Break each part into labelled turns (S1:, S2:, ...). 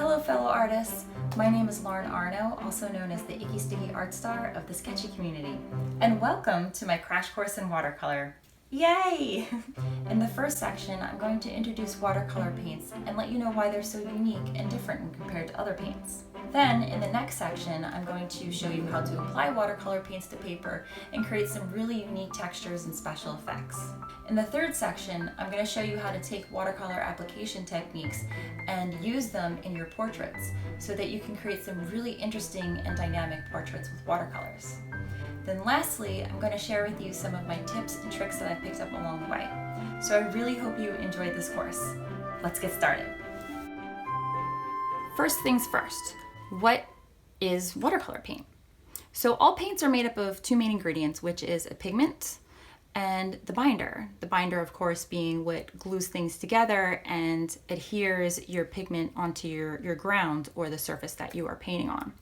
S1: Hello fellow artists, my name is Lauren Arno, also known as the Icky Sticky Art Star of the sketchy community, and welcome to my crash course in watercolor. Yay! In the first section, I'm going to introduce watercolor paints and let you know why they're so unique and different when compared to other paints. Then, in the next section, I'm going to show you how to apply watercolor paints to paper and create some really unique textures and special effects. In the third section, I'm going to show you how to take watercolor application techniques and use them in your portraits so that you can create some really interesting and dynamic portraits with watercolors. Then lastly, I'm going to share with you some of my tips and tricks that I picked up along the way. So I really hope you enjoyed this course. Let's get started. First things first, what is watercolor paint? So all paints are made up of two main ingredients, which is a pigment and the binder. The binder, of course, being what glues things together and adheres your pigment onto your ground or the surface that you are painting on.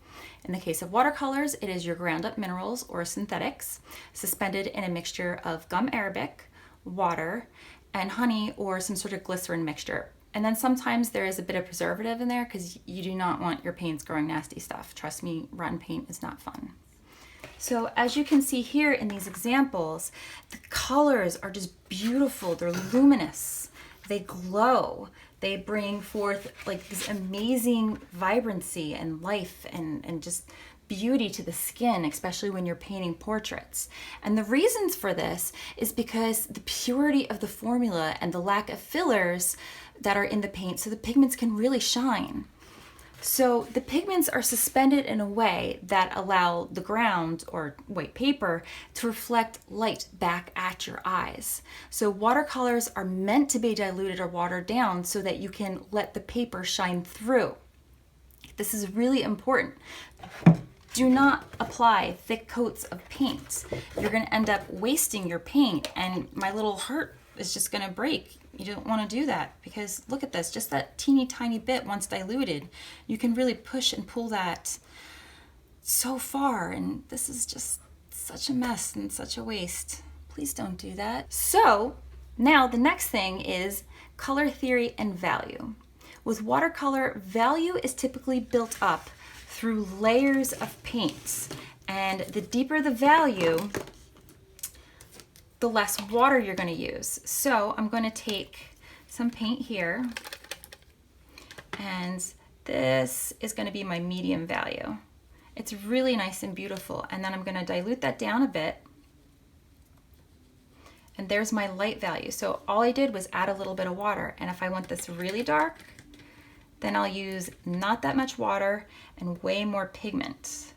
S1: In the case of watercolors, it is your ground up minerals or synthetics suspended in a mixture of gum arabic, water, and honey or some sort of glycerin mixture. And then sometimes there is a bit of preservative in there because you do not want your paints growing nasty stuff. Trust me, rotten paint is not fun. So as you can see here in these examples, the colors are just beautiful. They're luminous. They glow. They bring forth like this amazing vibrancy and life and just beauty to the skin, especially when you're painting portraits. And the reasons for this is because the purity of the formula and the lack of fillers that are in the paint so the pigments can really shine. So the pigments are suspended in a way that allow the ground or white paper to reflect light back at your eyes. So watercolors are meant to be diluted or watered down so that you can let the paper shine through. This is really important. Do not apply thick coats of paint. You're going to end up wasting your paint, and my little heart is just going to break. You don't want to do that because look at this, just that teeny tiny bit once diluted, you can really push and pull that so far, and this is just such a mess and such a waste. Please don't do that. So now the next thing is color theory and value. With watercolor, value is typically built up through layers of paints, and the deeper the value, the less water you're going to use. So I'm going to take some paint here, and this is going to be my medium value. It's really nice and beautiful, and then I'm going to dilute that down a bit, and there's my light value. So all I did was add a little bit of water, and if I want this really dark, then I'll use not that much water and way more pigment.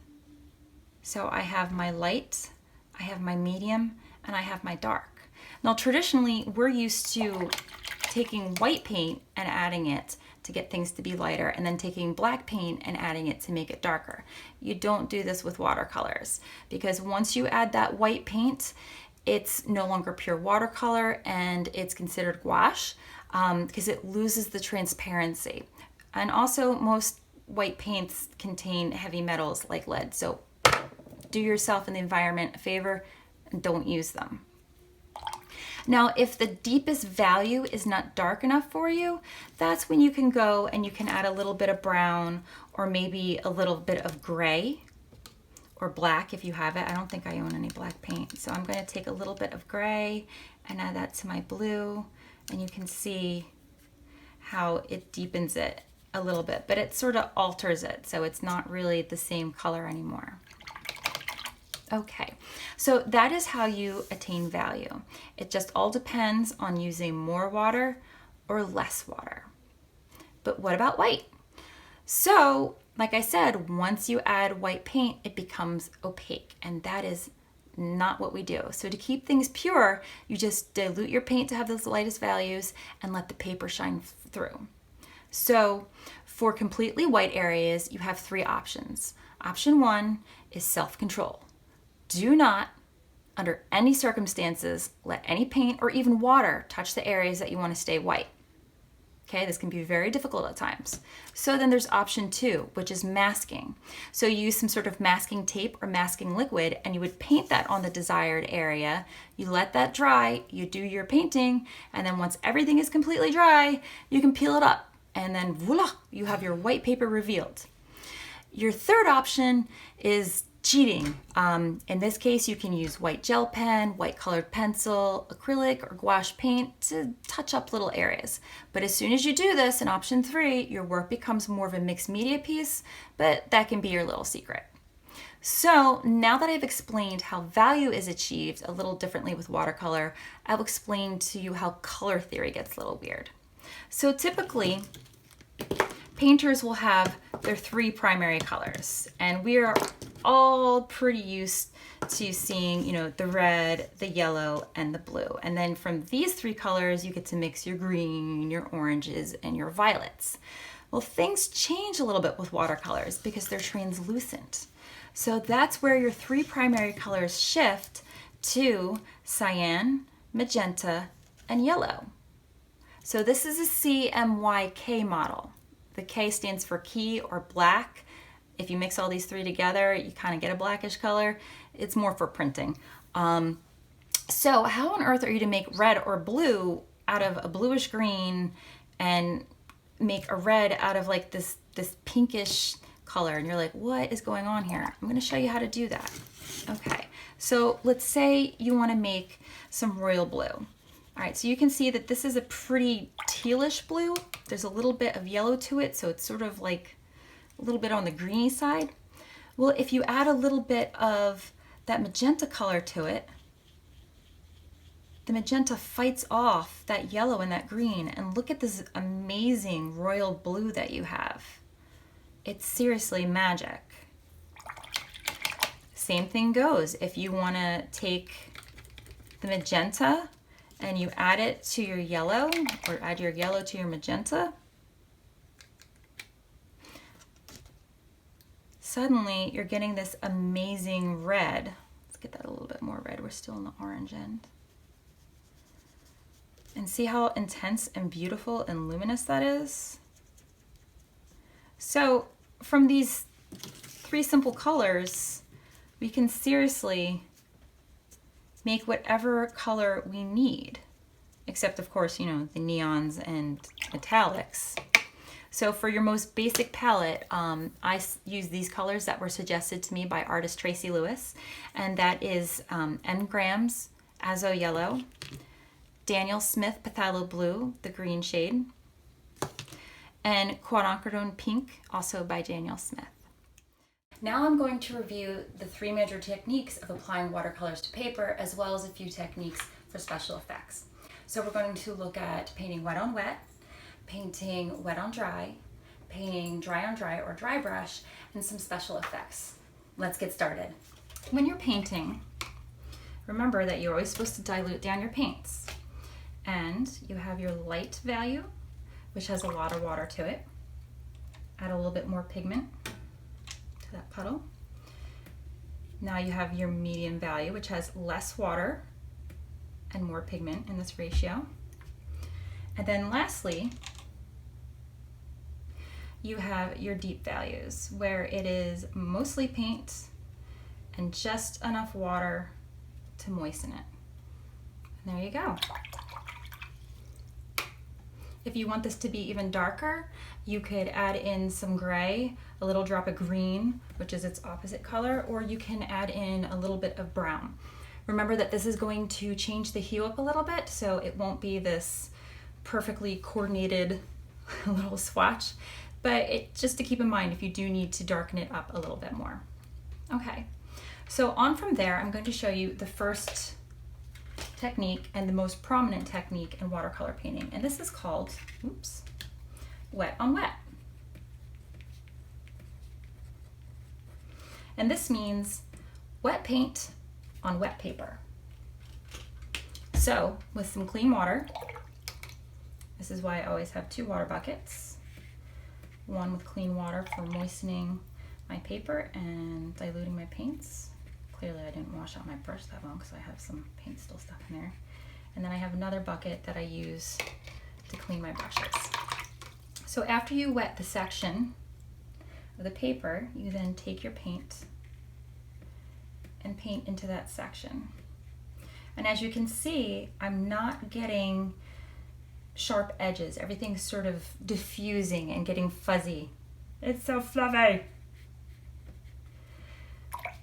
S1: So I have my light, I have my medium, and I have my dark. Now traditionally, we're used to taking white paint and adding it to get things to be lighter, and then taking black paint and adding it to make it darker. You don't do this with watercolors, because once you add that white paint, it's no longer pure watercolor and it's considered gouache because it loses the transparency. And also most white paints contain heavy metals like lead, so do yourself and the environment a favor and don't use them. Now, if the deepest value is not dark enough for you, that's when you can go and you can add a little bit of brown or maybe a little bit of gray or black if you have it. I don't think I own any black paint. So I'm going to take a little bit of gray and add that to my blue, and you can see how it deepens it a little bit, but it sort of alters it, so it's not really the same color anymore. Okay, so that is how you attain value. It just all depends on using more water or less water. But what about white? So, like I said, once you add white paint, it becomes opaque, and that is not what we do. So to keep things pure, you just dilute your paint to have those lightest values and let the paper shine through. So for completely white areas, you have three options. Option one is self-control. Do not, under any circumstances, let any paint or even water touch the areas that you want to stay white. Okay, this can be very difficult at times. So then there's option two, which is masking. So you use some sort of masking tape or masking liquid, and you would paint that on the desired area. You let that dry, you do your painting, and then once everything is completely dry, you can peel it up and then voila, you have your white paper revealed. Your third option is cheating. In this case, you can use white gel pen, white colored pencil, acrylic, or gouache paint to touch up little areas. But as soon as you do this in option 3, your work becomes more of a mixed media piece, but that can be your little secret. So now that I've explained how value is achieved a little differently with watercolor, I'll explain to you how color theory gets a little weird. So typically, painters will have their 3 primary colors, and we are all pretty used to seeing, the red, the yellow, and the blue. And then from these 3 colors, you get to mix your green, your oranges, and your violets. Well, things change a little bit with watercolors because they're translucent. So that's where your 3 primary colors shift to cyan, magenta, and yellow. So this is a CMYK model. The K stands for key or black. If you mix all these 3 together, you kind of get a blackish color. It's more for printing. So how on earth are you to make red or blue out of a bluish green and make a red out of like this pinkish color? And you're like, what is going on here? I'm going to show you how to do that. Okay, so let's say you want to make some royal blue. All right, so you can see that this is a pretty tealish blue. There's a little bit of yellow to it, so it's sort of like a little bit on the greeny side. Well, if you add a little bit of that magenta color to it, the magenta fights off that yellow and that green, and look at this amazing royal blue that you have. It's seriously magic. Same thing goes if you want to take the magenta and you add it to your yellow, or add your yellow to your magenta, suddenly you're getting this amazing red. Let's get that a little bit more red. We're still in the orange end. And see how intense and beautiful and luminous that is? So from these 3 simple colors, we can seriously make whatever color we need, except of course, the neons and metallics. So for your most basic palette, I use these colors that were suggested to me by artist Tracy Lewis, and that is N Grams Azo Yellow, Daniel Smith Phthalo Blue, the green shade, and Quinacridone Pink, also by Daniel Smith. Now I'm going to review the 3 major techniques of applying watercolors to paper, as well as a few techniques for special effects. So we're going to look at painting wet on wet, painting wet on dry, painting dry on dry or dry brush, and some special effects. Let's get started. When you're painting, remember that you're always supposed to dilute down your paints. And you have your light value, which has a lot of water to it. Add a little bit more pigment to that puddle. Now you have your medium value, which has less water and more pigment in this ratio. And then lastly, you have your deep values, where it is mostly paint and just enough water to moisten it. And there you go. If you want this to be even darker, you could add in some gray, a little drop of green, which is its opposite color, or you can add in a little bit of brown. Remember that this is going to change the hue up a little bit, so it won't be this perfectly coordinated little swatch, but just to keep in mind if you do need to darken it up a little bit more. Okay, so on from there, I'm going to show you the first technique and the most prominent technique in watercolor painting, and this is called, wet on wet. And this means wet paint on wet paper. So with some clean water, this is why I always have 2 water buckets, one with clean water for moistening my paper and diluting my paints. Clearly I didn't wash out my brush that well because I have some paint still stuck in there. And then I have another bucket that I use to clean my brushes. So after you wet the section of the paper, you then take your paint and paint into that section. And as you can see, I'm not getting sharp edges. Everything's sort of diffusing and getting fuzzy. It's so fluffy.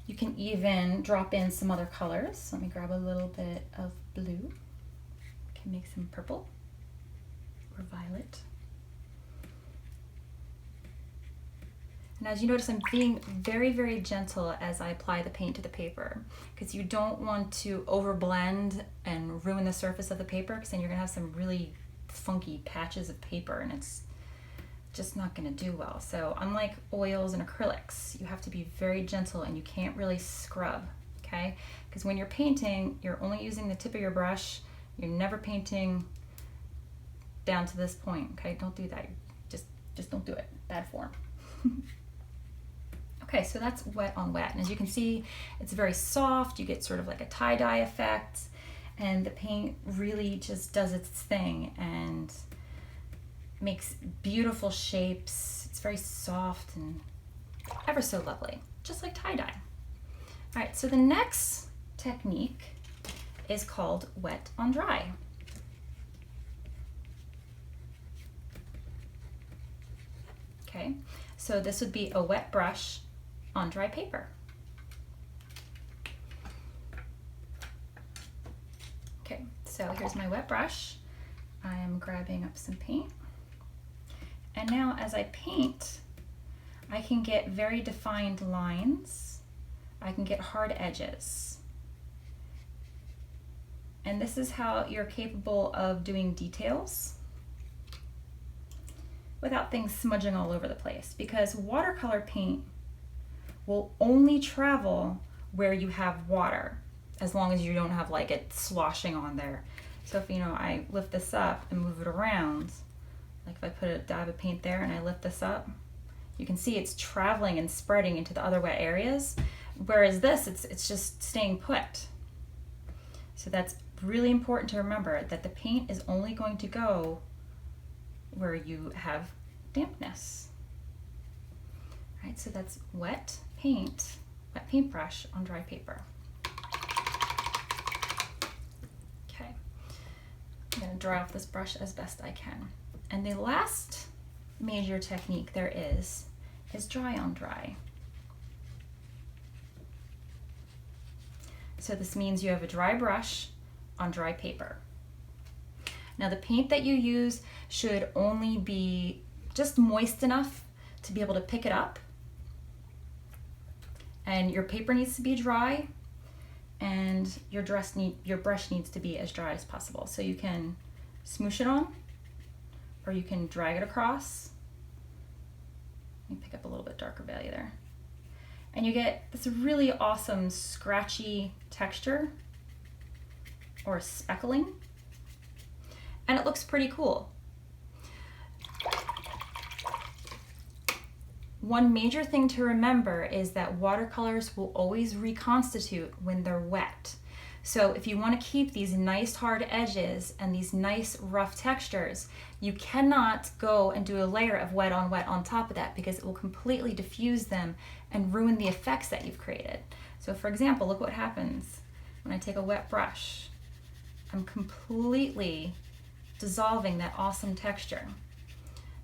S1: You can even drop in some other colors. Let me grab a little bit of blue. Can make some purple or violet. And as you notice, I'm being very, very gentle as I apply the paint to the paper, because you don't want to overblend and ruin the surface of the paper, because then you're gonna have some really funky patches of paper and it's just not gonna do well. So unlike oils and acrylics, you have to be very gentle and you can't really scrub, okay? Because when you're painting, you're only using the tip of your brush. You're never painting down to this point, okay? Don't do that. Just don't do it. Bad form. Okay, so that's wet on wet. And as you can see, it's very soft. You get sort of like a tie-dye effect, and the paint really just does its thing and makes beautiful shapes. It's very soft and ever so lovely, just like tie-dye. All right, so the next technique is called wet on dry. Okay, so this would be a wet brush on dry paper. Okay, so here's my wet brush. I am grabbing up some paint. And now as I paint, I can get very defined lines. I can get hard edges. And this is how you're capable of doing details without things smudging all over the place, because watercolor paint will only travel where you have water, as long as you don't have like it sloshing on there. So if I lift this up and move it around, like if I put a dab of paint there and I lift this up, you can see it's traveling and spreading into the other wet areas, whereas this, it's just staying put. So that's really important to remember, that the paint is only going to go where you have dampness. All right, so that's wet paintbrush on dry paper. Okay, I'm gonna dry off this brush as best I can. And the last major technique there is dry on dry. So this means you have a dry brush on dry paper. Now the paint that you use should only be just moist enough to be able to pick it up, and your paper needs to be dry, and your brush needs to be as dry as possible. So you can smoosh it on, or you can drag it across. Let me pick up a little bit darker value there. And you get this really awesome scratchy texture or speckling, and it looks pretty cool. One major thing to remember is that watercolors will always reconstitute when they're wet. So if you want to keep these nice hard edges and these nice rough textures, you cannot go and do a layer of wet on top of that, because it will completely diffuse them and ruin the effects that you've created. So for example, look what happens when I take a wet brush. I'm completely dissolving that awesome texture.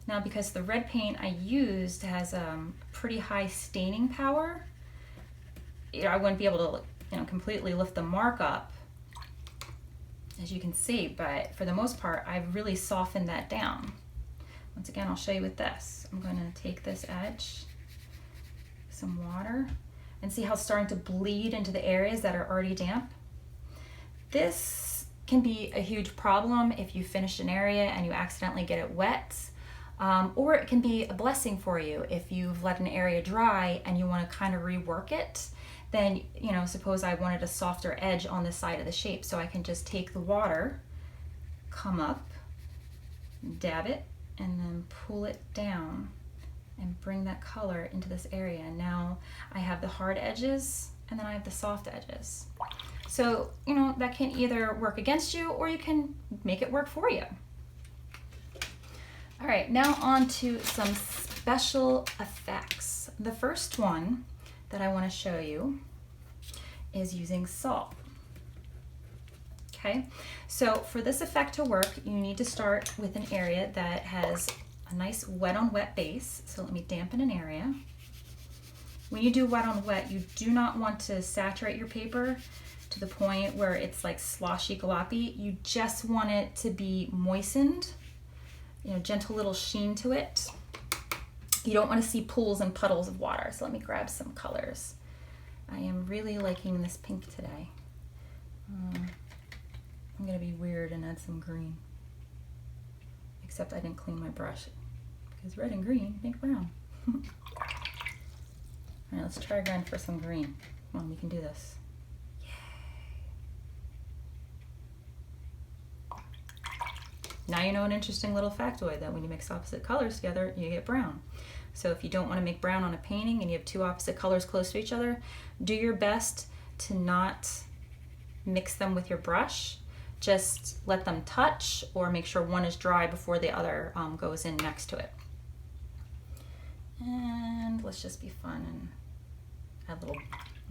S1: Now, because the red paint I used has pretty high staining power, I wouldn't be able to completely lift the mark up, as you can see, but for the most part, I've really softened that down. Once again, I'll show you with this. I'm going to take this edge, some water, and see how it's starting to bleed into the areas that are already damp. This can be a huge problem if you finish an area and you accidentally get it wet. Or it can be a blessing for you if you've let an area dry and you want to kind of rework it. Then, suppose I wanted a softer edge on the side of the shape, so I can just take the water, come up, dab it, and then pull it down and bring that color into this area. And now I have the hard edges and then I have the soft edges. So, that can either work against you or you can make it work for you. All right, now on to some special effects. The first one that I want to show you is using salt. Okay, so for this effect to work, you need to start with an area that has a nice wet on wet base. So let me dampen an area. When you do wet on wet, you do not want to saturate your paper to the point where it's like sloshy gloppy. You just want it to be moistened, you know, gentle little sheen to it. You don't want to see pools and puddles of water. So let me grab some colors. I am really liking this pink today. I'm gonna be weird and add some green. Except I didn't clean my brush because red and green make brown. All right, let's try again for some green. Come on, we can do this. Yay! Now you know an interesting little factoid that when you mix opposite colors together, you get brown. So if you don't want to make brown on a painting and you have two opposite colors close to each other, do your best to not mix them with your brush. Just let them touch or make sure one is dry before the other goes in next to it. And let's just be fun and add little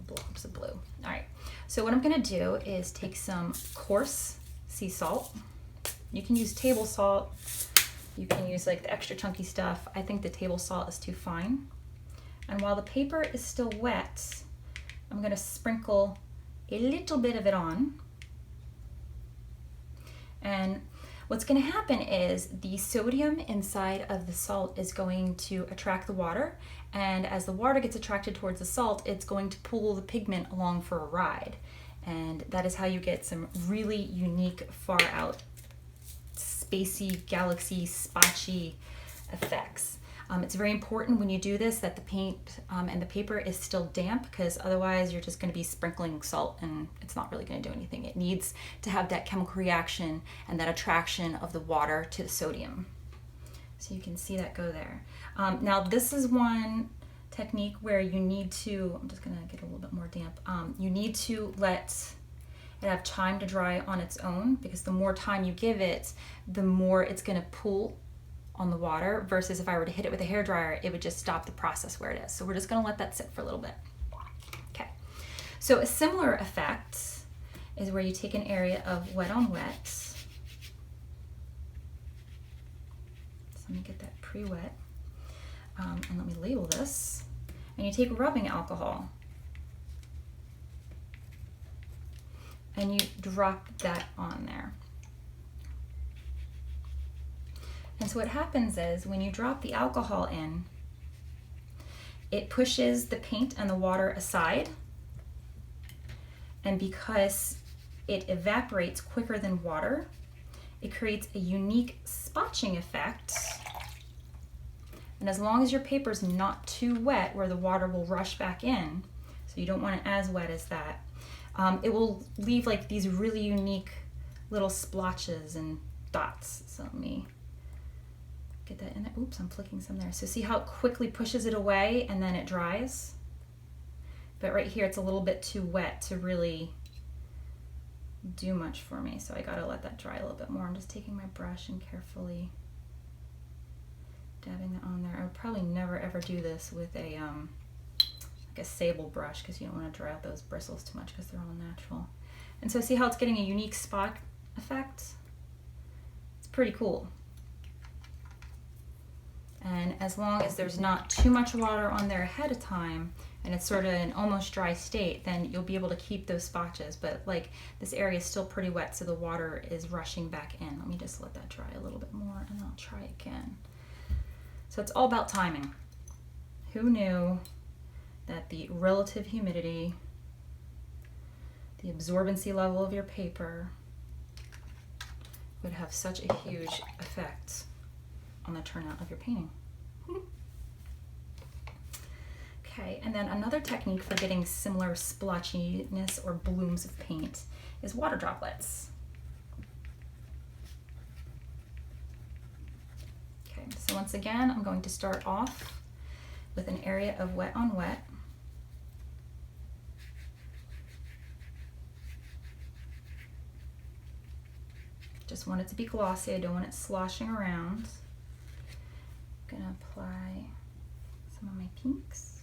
S1: blobs of blue. All right, so what I'm gonna do is take some coarse sea salt. You can use table salt. You can use like the extra chunky stuff. I think the table salt is too fine. And while the paper is still wet, I'm gonna sprinkle a little bit of it on. And what's going to happen is the sodium inside of the salt is going to attract the water, and as the water gets attracted towards the salt, it's going to pull the pigment along for a ride. And that is how you get some really unique, far out, spacey, galaxy, spotchy effects. It's very important when you do this that the paint and the paper is still damp, because otherwise you're just going to be sprinkling salt and it's not really going to do anything. It needs to have that chemical reaction and that attraction of the water to the sodium. So you can see that go there. Now this is one technique where you need to, I'm just going to get a little bit more damp, you need to let it have time to dry on its own, because the more time you give it, the more it's going to pool on the water, versus if I were to hit it with a hairdryer, it would just stop the process where it is. So we're just gonna let that sit for a little bit. Okay, so a similar effect is where you take an area of wet on wet. So let me get that pre-wet, and let me label this. And you take rubbing alcohol and you drop that on there. And so what happens is when you drop the alcohol in, it pushes the paint and the water aside. And because it evaporates quicker than water, it creates a unique spotching effect. And as long as your paper's not too wet where the water will rush back in, so you don't want it as wet as that, it will leave like these really unique little splotches and dots. So let me get that in there. Oops, I'm flicking some there. So see how it quickly pushes it away and then it dries? But right here, it's a little bit too wet to really do much for me. So I gotta let that dry a little bit more. I'm just taking my brush and carefully dabbing that on there. I would probably never ever do this with a like a sable brush, because you don't want to dry out those bristles too much because they're all natural. And so see how it's getting a unique spot effect? It's pretty cool. And as long as there's not too much water on there ahead of time and it's sort of an almost dry state, then you'll be able to keep those spotches. But like this area is still pretty wet, so the water is rushing back in. Let me just let that dry a little bit more and I'll try again. So it's all about timing. Who knew that the relative humidity, the absorbency level of your paper would have such a huge effect on the turnout of your painting? Okay, and then another technique for getting similar splotchiness or blooms of paint is water droplets. Okay, so once again, I'm going to start off with an area of wet on wet. Just want it to be glossy, I don't want it sloshing around. I'm gonna apply some of my pinks.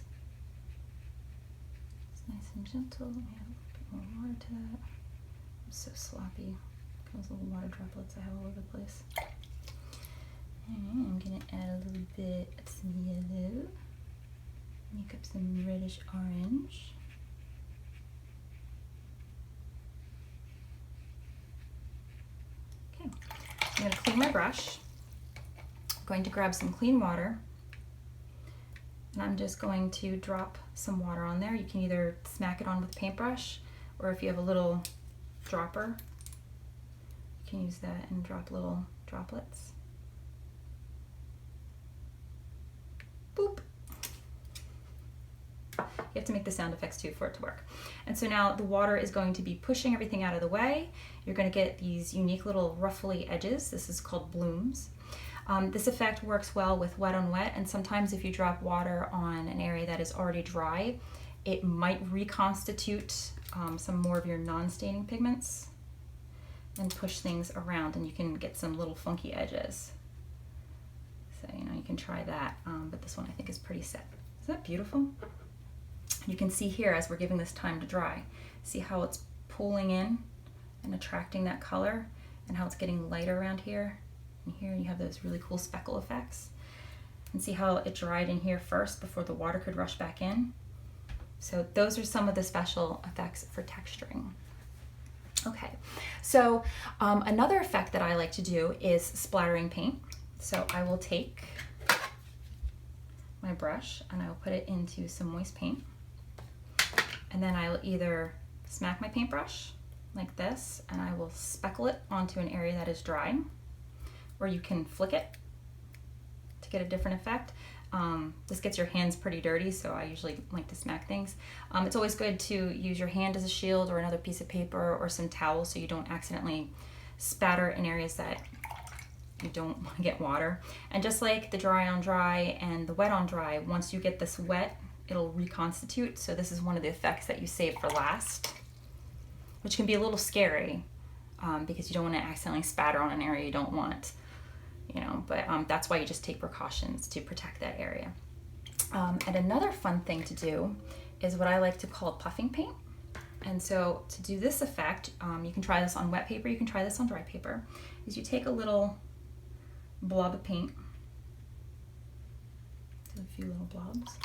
S1: It's nice and gentle. Let me add a little bit more water to that. so sloppy. Those little water droplets I have all over the place. And I'm gonna add a little bit of some yellow. Make up some reddish orange. Okay, I'm gonna clean my brush. I'm going to grab some clean water. And I'm just going to drop some water on there. You can either smack it on with a paintbrush, or if you have a little dropper, you can use that and drop little droplets. Boop. You have to make the sound effects too for it to work. And so now the water is going to be pushing everything out of the way. You're going to get these unique little ruffly edges. This is called blooms. This effect works well with wet on wet, and sometimes if you drop water on an area that is already dry, it might reconstitute some more of your non-staining pigments and push things around, and you can get some little funky edges. So, you know, you can try that, but this one I think is pretty set. Is that beautiful? You can see here as we're giving this time to dry, see how it's pulling in and attracting that color, and how it's getting lighter around here. And here you have those really cool speckle effects. And see how it dried in here first before the water could rush back in. So those are some of the special effects for texturing. Okay, so another effect that I like to do is splattering paint. So I will take my brush and I will put it into some moist paint. And then I will either smack my paintbrush like this and I will speckle it onto an area that is dry, or you can flick it to get a different effect. This gets your hands pretty dirty, so I usually like to smack things. It's always good to use your hand as a shield or another piece of paper or some towel so you don't accidentally spatter in areas that you don't want to get water. And just like the dry on dry and the wet on dry, once you get this wet, it'll reconstitute. So this is one of the effects that you save for last, which can be a little scary because you don't want to accidentally spatter on an area you don't want. You know, but that's why you just take precautions to protect that area. And another fun thing to do is what I like to call puffing paint. And so to do this effect, you can try this on wet paper, you can try this on dry paper, is you take a little blob of paint, do a few little blobs,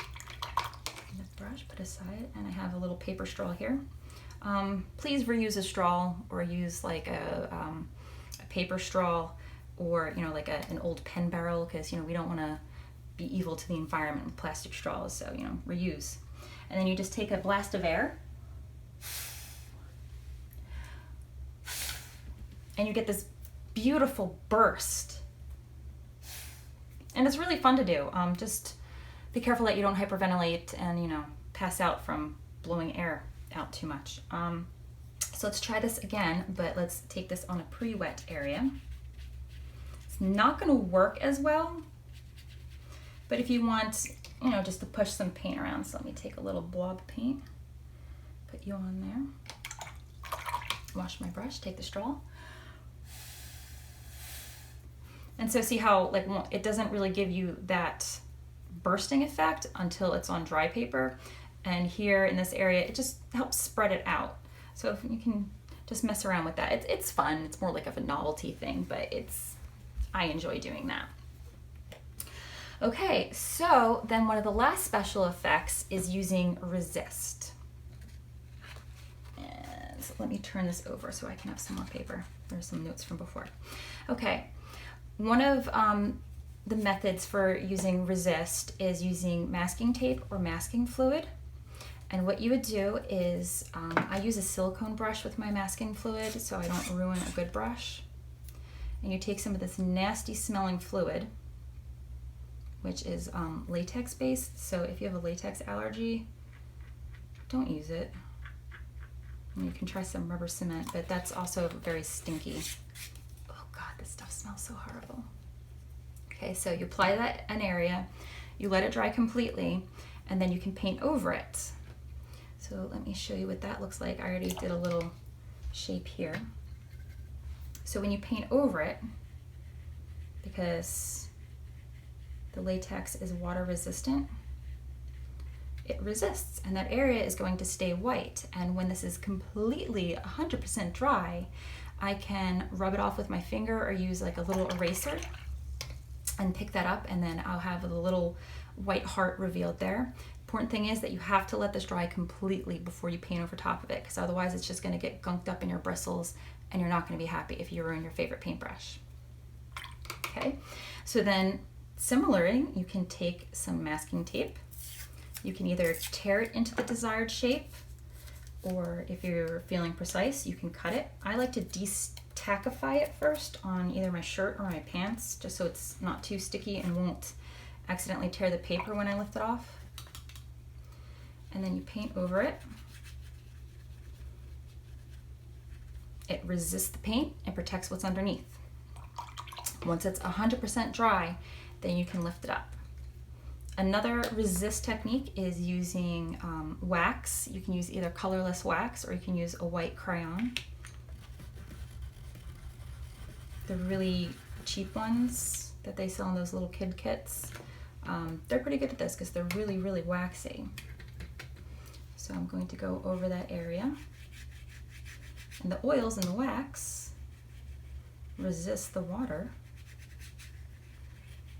S1: and the brush put aside, and I have a little paper straw here. Please reuse a straw or use like a paper straw, or you know, like an old pen barrel, because you know we don't want to be evil to the environment with plastic straws, so you know, reuse. And then you just take a blast of air and you get this beautiful burst, and it's really fun to do. Just be careful that you don't hyperventilate and you know, pass out from blowing air out too much. So let's try this again, but let's take this on a pre-wet area. Not going to work as well, but if you want, you know, just to push some paint around, so let me take a little blob of paint, put you on there, wash my brush, take the straw, and so see how like it doesn't really give you that bursting effect until it's on dry paper, and here in this area it just helps spread it out. So if you can just mess around with that, it's fun. It's more like of a novelty thing, but I enjoy doing that. Okay, so then one of the last special effects is using resist. And so let me turn this over so I can have some more paper. There's some notes from before. Okay, one of the methods for using resist is using masking tape or masking fluid. And what you would do is, I use a silicone brush with my masking fluid so I don't ruin a good brush. And you take some of this nasty smelling fluid, which is latex based, so if you have a latex allergy, don't use it. And you can try some rubber cement, but that's also very stinky. Oh God, this stuff smells so horrible. Okay, so you apply that an area, you let it dry completely, and then you can paint over it. So let me show you what that looks like. I already did a little shape here. So when you paint over it, because the latex is water resistant, it resists, and that area is going to stay white. And when this is completely 100% dry, I can rub it off with my finger or use like a little eraser and pick that up, and then I'll have a little white heart revealed there. Important thing is that you have to let this dry completely before you paint over top of it, because otherwise it's just going to get gunked up in your bristles and you're not going to be happy if you ruin your favorite paintbrush. Okay, so then similarly, you can take some masking tape. You can either tear it into the desired shape, or if you're feeling precise, you can cut it. I like to de-tackify it first on either my shirt or my pants, just so it's not too sticky and won't accidentally tear the paper when I lift it off. And then you paint over it. It resists the paint and protects what's underneath. Once it's 100% dry, then you can lift it up. Another resist technique is using wax. You can use either colorless wax or you can use a white crayon. The really cheap ones that they sell in those little kid kits, they're pretty good at this because they're really, really waxy. So I'm going to go over that area. And the oils in the wax resist the water,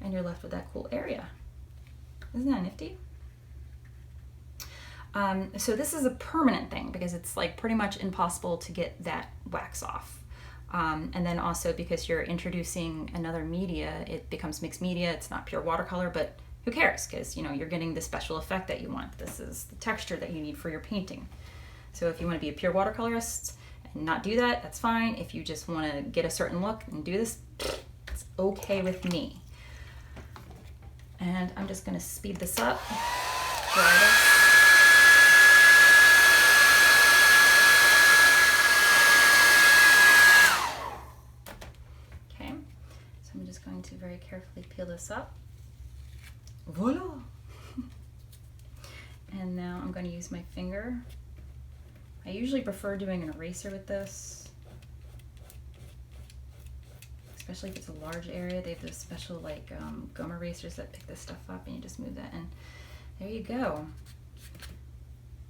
S1: and you're left with that cool area. Isn't that nifty? So this is a permanent thing because it's like pretty much impossible to get that wax off. And then also because you're introducing another media, it becomes mixed media. It's not pure watercolor, but who cares? Because you know you're getting the special effect that you want. This is the texture that you need for your painting. So if you want to be a pure watercolorist and not do that, that's fine. If you just want to get a certain look and do this, it's okay with me. And I'm just going to speed this up, dry this. Okay, so I'm just going to very carefully peel this up. Voila! And now I'm going to use my finger. I usually prefer doing an eraser with this, especially if it's a large area. They have those special like gum erasers that pick this stuff up, and you just move that, and there you go.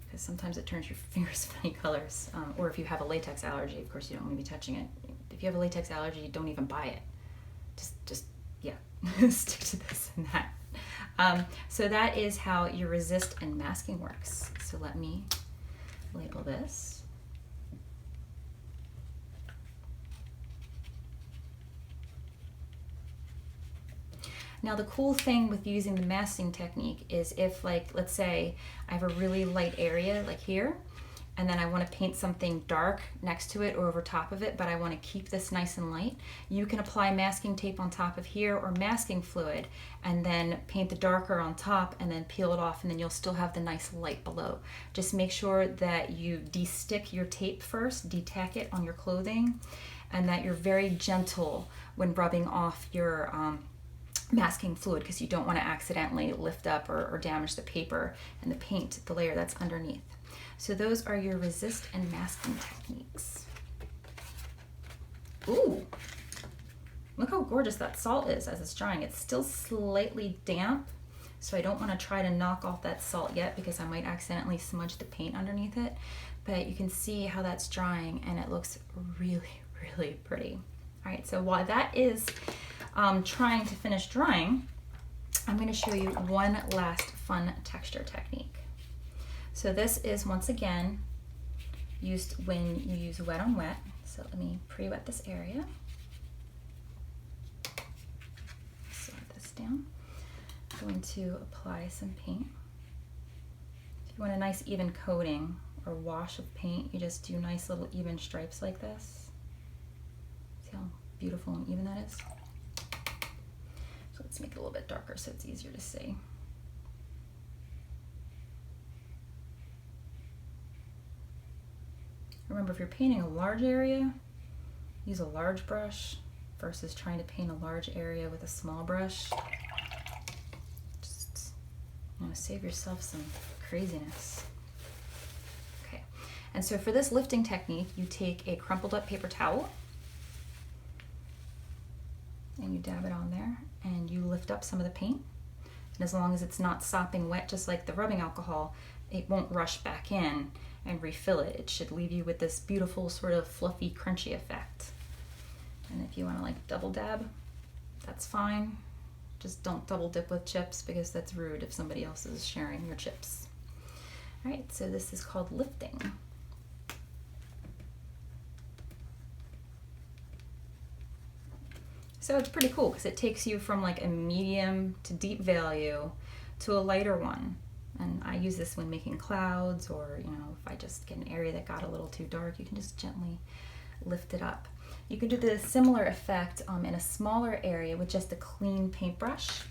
S1: Because sometimes it turns your fingers funny colors. Or if you have a latex allergy, of course you don't want to be touching it. If you have a latex allergy, don't even buy it. Just yeah, stick to this and that. So that is how your resist and masking works. So let me label this. Now the cool thing with using the masking technique is if, like, let's say I have a really light area like here, and then I want to paint something dark next to it or over top of it, but I want to keep this nice and light, you can apply masking tape on top of here or masking fluid and then paint the darker on top and then peel it off, and then you'll still have the nice light below. Just make sure that you de-stick your tape first, de-tack it on your clothing, and that you're very gentle when rubbing off your masking fluid, because you don't want to accidentally lift up or damage the paper and the paint, the layer that's underneath. So those are your resist and masking techniques. Ooh, look how gorgeous that salt is as it's drying. It's still slightly damp, so I don't want to try to knock off that salt yet because I might accidentally smudge the paint underneath it. But you can see how that's drying and it looks really, really pretty. All right, so while that is trying to finish drying, I'm going to show you one last fun texture technique. So this is, once again, used when you use wet on wet. So let me pre-wet this area. Slide this down. I'm going to apply some paint. If you want a nice even coating or wash of paint, you just do nice little even stripes like this. See how beautiful and even that is? So let's make it a little bit darker so it's easier to see. Remember, if you're painting a large area, use a large brush versus trying to paint a large area with a small brush. Just, you know, save yourself some craziness. Okay, and so for this lifting technique, you take a crumpled up paper towel and you dab it on there and you lift up some of the paint. And as long as it's not sopping wet, just like the rubbing alcohol, it won't rush back in and refill it. It should leave you with this beautiful sort of fluffy, crunchy effect. And if you want to like double dab, that's fine. Just don't double dip with chips because that's rude if somebody else is sharing your chips. All right, so this is called lifting. So it's pretty cool because it takes you from like a medium to deep value to a lighter one. And I use this when making clouds, or you know, if I just get an area that got a little too dark, you can just gently lift it up. You could do the similar effect in a smaller area with just a clean paintbrush.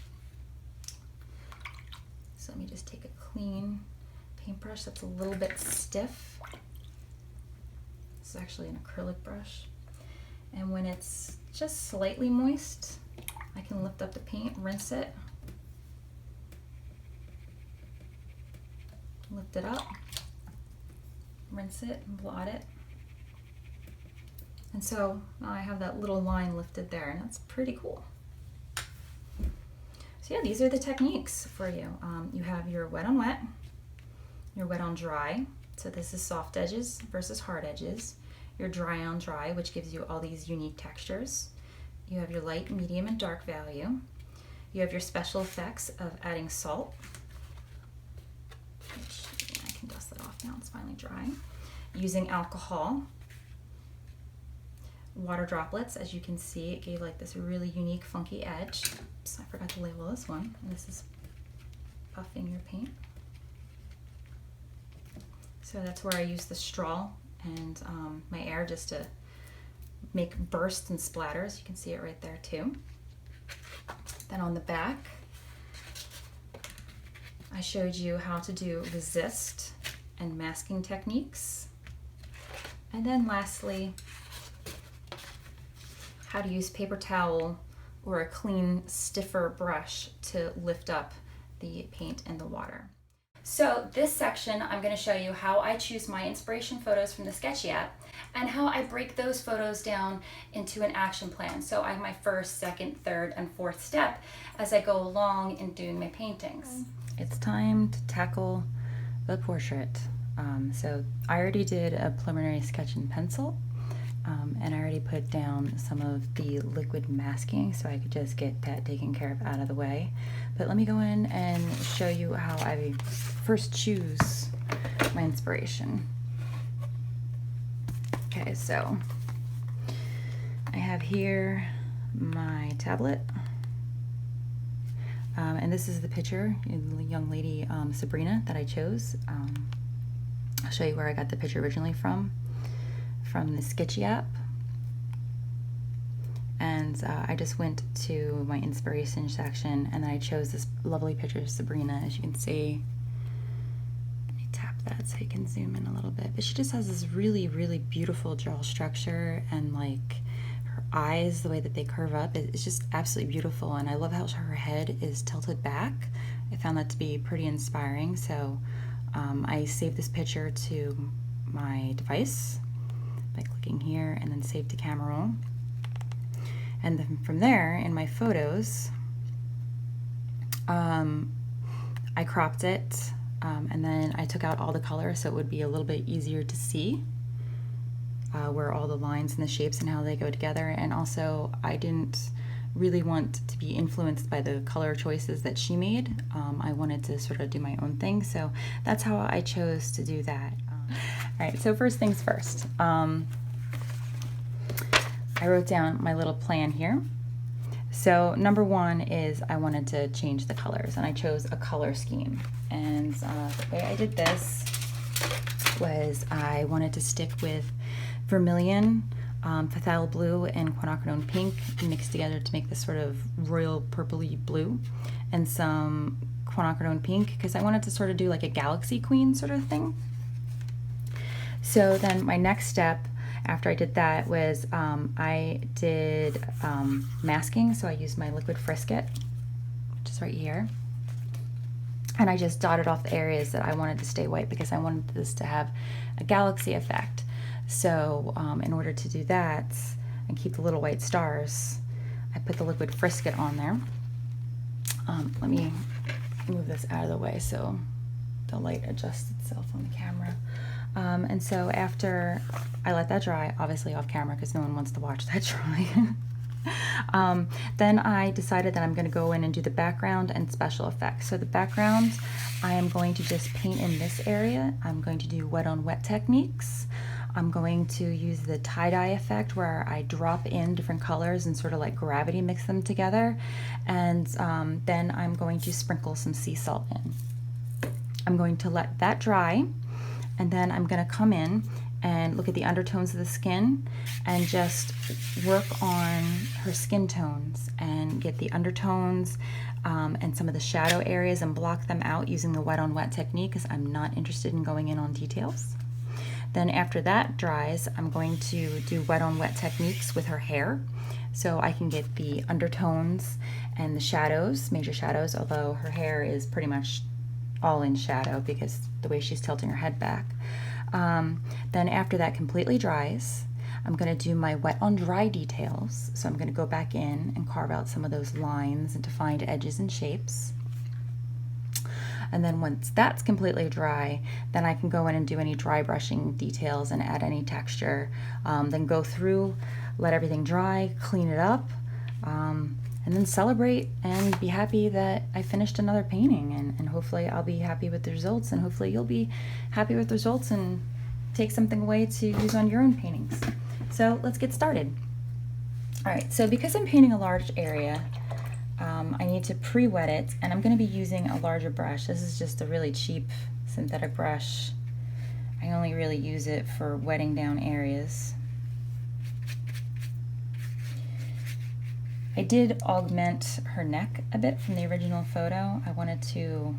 S1: So let me just take a clean paintbrush that's a little bit stiff. This is actually an acrylic brush. And when it's just slightly moist, I can lift up the paint, rinse it, lift it up, rinse it, and blot it. And so now I have that little line lifted there, and that's pretty cool. So yeah, these are the techniques for you. You have your wet on wet, your wet on dry. So this is soft edges versus hard edges. Your dry on dry, which gives you all these unique textures. You have your light, medium, and dark value. You have your special effects of adding salt, which I can dust that off now, it's finally dry. Using alcohol, water droplets, as you can see, it gave like this really unique, funky edge. Oops, I forgot to label this one. And this is puffing your paint. So that's where I use the straw and my air just to make bursts and splatters. You can see it right there too. Then on the back, I showed you how to do resist and masking techniques. And then lastly, how to use paper towel or a clean, stiffer brush to lift up the paint and the water. So this section, I'm going to show you how I choose my inspiration photos from the Sketchy app and how I break those photos down into an action plan. So I have my first, second, third, and fourth step as I go along in doing my paintings. It's time to tackle the portrait. So I already did a preliminary sketch in pencil, and I already put down some of the liquid masking so I could just get that taken care of out of the way. But let me go in and show you how I first choose my inspiration. Okay, so I have here my tablet, and this is the picture, the young lady Sabrina that I chose. I'll show you where I got the picture originally from the Sketchy app. And I just went to my inspiration section and then I chose this lovely picture of Sabrina, as you can see. Let me tap that so you can zoom in a little bit. But she just has this really, really beautiful jaw structure, and like her eyes, the way that they curve up, it's just absolutely beautiful. And I love how her head is tilted back. I found that to be pretty inspiring. So I saved this picture to my device by clicking here and then save to camera roll. And then from there, in my photos, I cropped it, and then I took out all the color so it would be a little bit easier to see where all the lines and the shapes and how they go together. And also, I didn't really want to be influenced by the color choices that she made. I wanted to sort of do my own thing, so that's how I chose to do that. All right, so first things first. I wrote down my little plan here. So number one is I wanted to change the colors, and I chose a color scheme. And the way I did this was I wanted to stick with vermilion, phthalo blue, and quinacridone pink mixed together to make this sort of royal purpley blue, and some quinacridone pink because I wanted to sort of do like a galaxy queen sort of thing. So then my next step after I did that was I did masking. So I used my liquid frisket, which is right here, and I just dotted off the areas that I wanted to stay white because I wanted this to have a galaxy effect. So in order to do that and keep the little white stars, I put the liquid frisket on there. Let me move this out of the way so the light adjusts itself on the camera. And so after I let that dry, obviously off camera because no one wants to watch that dry, then I decided that I'm going to go in and do the background and special effects. So the background, I am going to just paint in this area. I'm going to do wet on wet techniques. I'm going to use the tie-dye effect where I drop in different colors and sort of like gravity mix them together. And then I'm going to sprinkle some sea salt in. I'm going to let that dry, and then I'm going to come in and look at the undertones of the skin and just work on her skin tones and get the undertones and some of the shadow areas and block them out using the wet on wet technique because I'm not interested in going in on details. Then after that dries, I'm going to do wet on wet techniques with her hair so I can get the undertones and the shadows, major shadows, although her hair is pretty much all in shadow because the way she's tilting her head back. Then after that completely dries, I'm going to do my wet on dry details. So I'm going to go back in and carve out some of those lines and defined edges and shapes. And then once that's completely dry, then I can go in and do any dry brushing details and add any texture. Then go through, let everything dry, clean it up, and then celebrate and be happy that I finished another painting, and hopefully I'll be happy with the results, and hopefully you'll be happy with the results and take something away to use on your own paintings. So let's get started. All right, so because I'm painting a large area, I need to pre-wet it, and I'm going to be using a larger brush. This is just a really cheap synthetic brush. I only really use it for wetting down areas. I did augment her neck a bit from the original photo. I wanted to,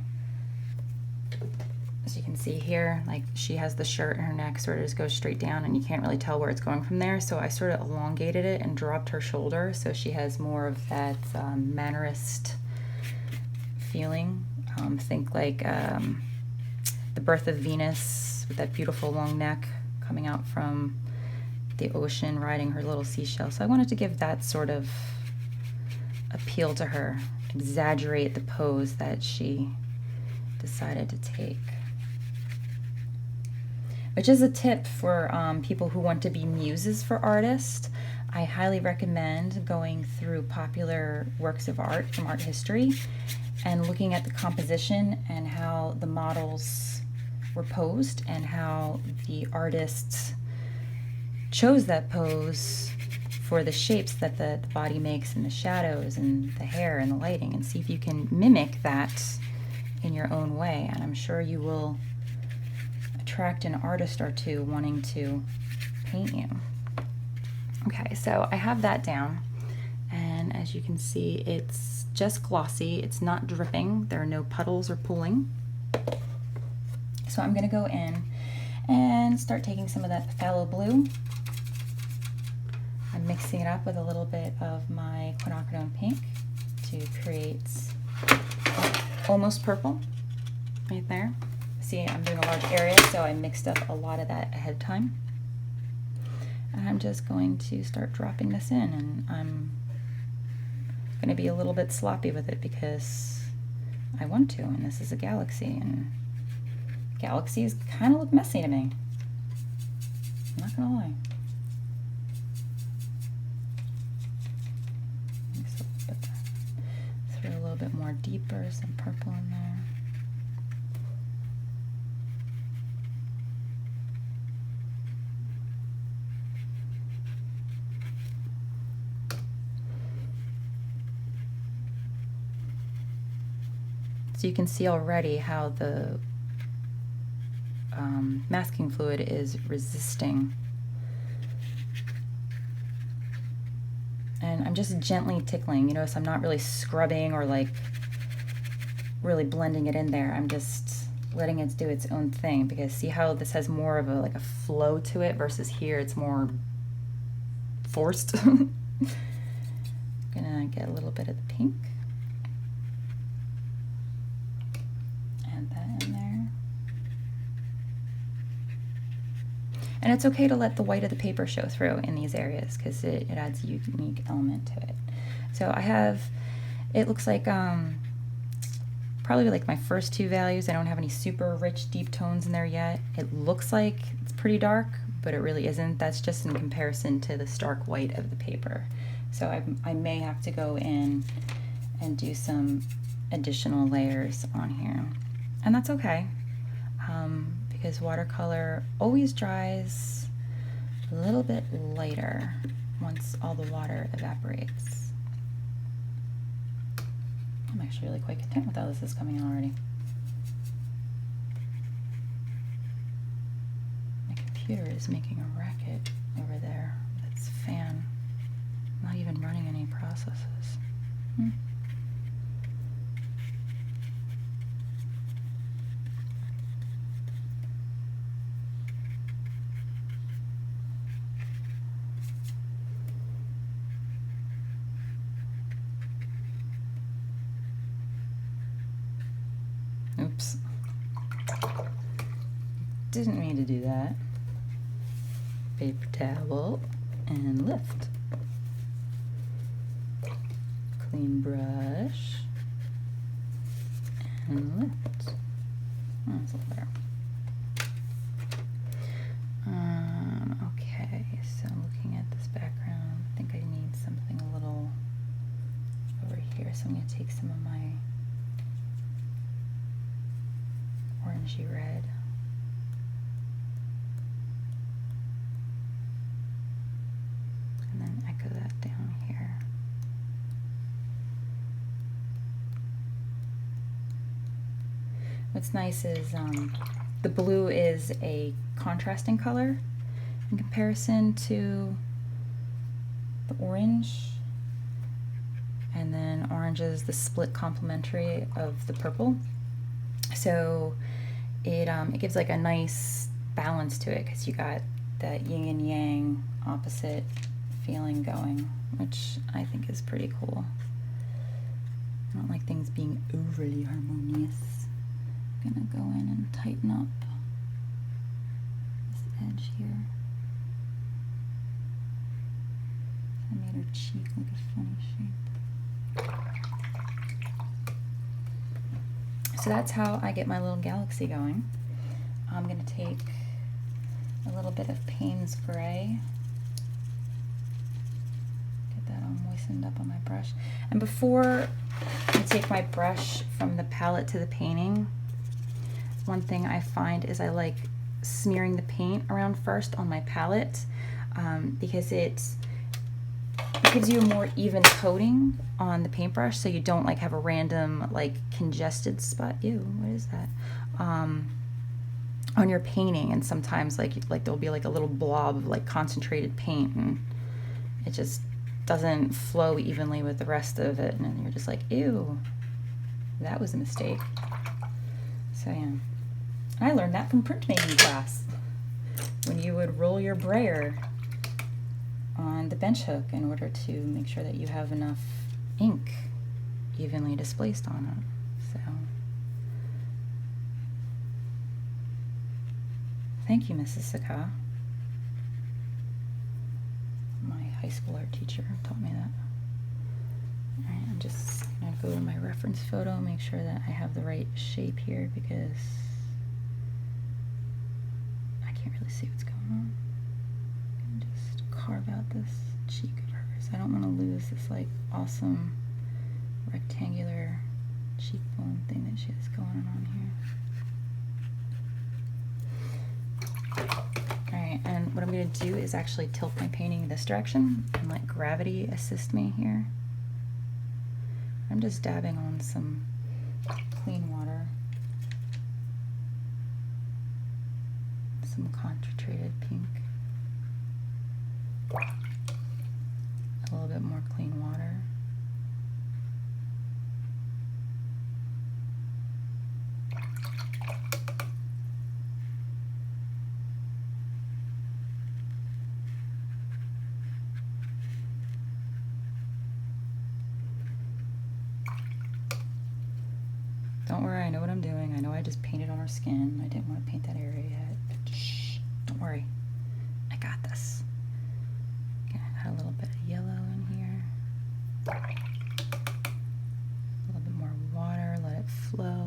S1: as you can see here, like she has the shirt and her neck sort of just goes straight down and you can't really tell where it's going from there. So I sort of elongated it and dropped her shoulder so she has more of that mannerist feeling. Think like the Birth of Venus with that beautiful long neck coming out from the ocean riding her little seashell. So I wanted to give that sort of appeal to her, exaggerate the pose that she decided to take. Which is a tip for people who want to be muses for artists. I highly recommend going through popular works of art from art history and looking at the composition and how the models were posed and how the artists chose that pose for the shapes that the body makes and the shadows and the hair and the lighting, and see if you can mimic that in your own way. And I'm sure you will attract an artist or two wanting to paint you. Okay, so I have that down, and as you can see, it's just glossy. It's not dripping. There are no puddles or pooling. So I'm gonna go in and start taking some of that phthalo blue. I'm mixing it up with a little bit of my quinacridone pink to create almost purple right there. See, I'm doing a large area, so I mixed up a lot of that ahead of time. And I'm just going to start dropping this in, and I'm going to be a little bit sloppy with it because I want to, and this is a galaxy, and galaxies kind of look messy to me. I'm not going to lie. Throw a little bit more deeper, some purple in there. So you can see already how the masking fluid is resisting. And I'm just gently tickling, you notice I'm not really scrubbing or like really blending it in there. I'm just letting it do its own thing, because see how this has more of a like a flow to it versus here it's more forced. Gonna get a little bit of the pink. Add that in there. And it's okay to let the white of the paper show through in these areas because it adds a unique element to it. So I have, it looks like probably like my first two values. I don't have any super rich deep tones in there yet. It looks like it's pretty dark, but it really isn't. That's just in comparison to the stark white of the paper. So I may have to go in and do some additional layers on here. And that's okay, because watercolor always dries a little bit lighter once all the water evaporates. I'm actually really quite content with how this is coming in already. My computer is making a racket over there with its fan. Not even running any processes. Oops. Didn't mean to do that. Paper towel and lift. Clean brush and lift. Oh, that's a little better. Okay, so looking at this background, I think I need something a little over here. So I'm going to take some of my orangey red. And then echo that down here. What's nice is the blue is a contrasting color in comparison to the orange, and then orange is the split complementary of the purple. So it gives like a nice balance to it, because you got that yin and yang opposite feeling going, which I think is pretty cool. I don't like things being overly harmonious. I'm gonna go in and tighten up this edge here. I made her cheek like a funny shape. So that's how I get my little galaxy going. I'm gonna take a little bit of Payne's Gray. Get that all moistened up on my brush. And before I take my brush from the palette to the painting, one thing I find is I like smearing the paint around first on my palette, because it gives you a more even coating on the paintbrush, so you don't like have a random like congested spot. Ew, what is that? On your painting, and sometimes like there'll be like a little blob of like concentrated paint, and it just doesn't flow evenly with the rest of it, and then you're just like, ew, that was a mistake. So yeah. I learned that from printmaking class, when you would roll your brayer on the bench hook in order to make sure that you have enough ink evenly displaced on it. So thank you, Mrs. Saka. My high school art teacher taught me that. All right, I'm just gonna go to my reference photo, make sure that I have the right shape here, because can't really see what's going on. I'm gonna just carve out this cheek of hers. I don't want to lose this like awesome rectangular cheekbone thing that she has going on here. Alright, and what I'm going to do is actually tilt my painting in this direction and let gravity assist me here. I'm just dabbing on some clean water. Some concentrated pink, a little bit more clean water. Don't worry, I know what I'm doing. I know I just painted on her skin. I didn't want to paint that area yet. Shh, don't worry. I got this. Gonna add a little bit of yellow in here. A little bit more water, let it flow.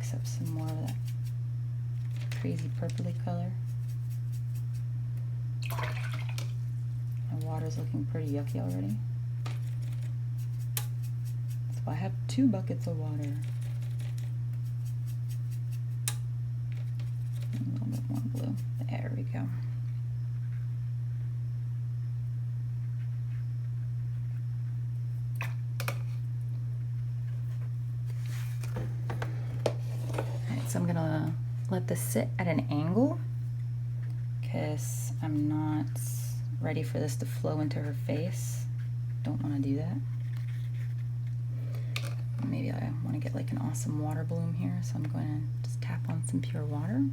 S1: mix up some more of that crazy purpley color. My water's looking pretty yucky already. That's why I have 2 buckets of water. A little bit more blue. There we go. Alright, so I'm gonna let this sit at an angle because I'm not ready for this to flow into her face. Don't want to do that. Maybe I want to get like an awesome water bloom here, so I'm going to just tap on some pure water.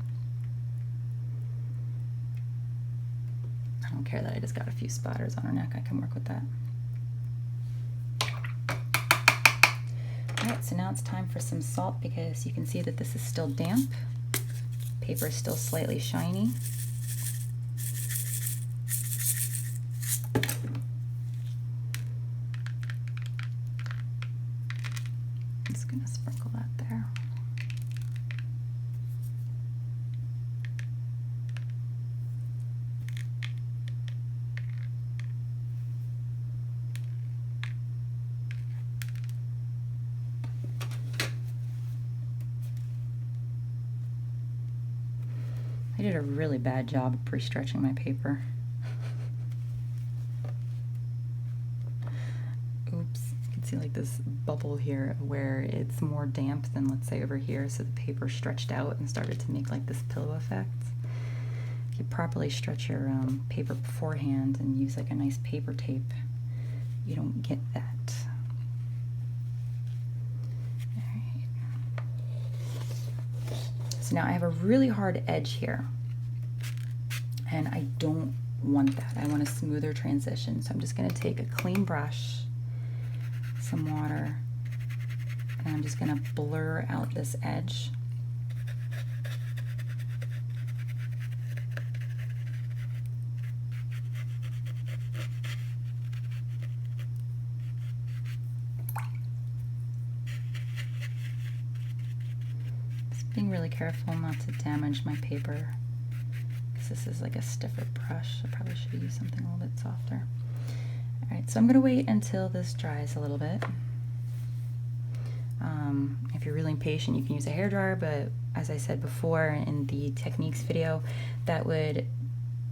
S1: I don't care that I just got a few splatters on her neck. I can work with that. Alright, so now it's time for some salt because you can see that this is still damp. Paper is still slightly shiny. I'm just going to sprinkle that there. I did a really bad job of pre-stretching my paper. Oops, you can see like this bubble here where it's more damp than, let's say, over here, so the paper stretched out and started to make like this pillow effect. If you properly stretch your paper beforehand and use like a nice paper tape, you don't get that. So now I have a really hard edge here, and I don't want that. I want a smoother transition. So I'm just going to take a clean brush, some water, and I'm just going to blur out this edge. Being really careful not to damage my paper because this is like a stiffer brush. I probably should use something a little bit softer. Alright, so I'm going to wait until this dries a little bit. If you're really impatient, you can use a hairdryer, but as I said before in the techniques video, that would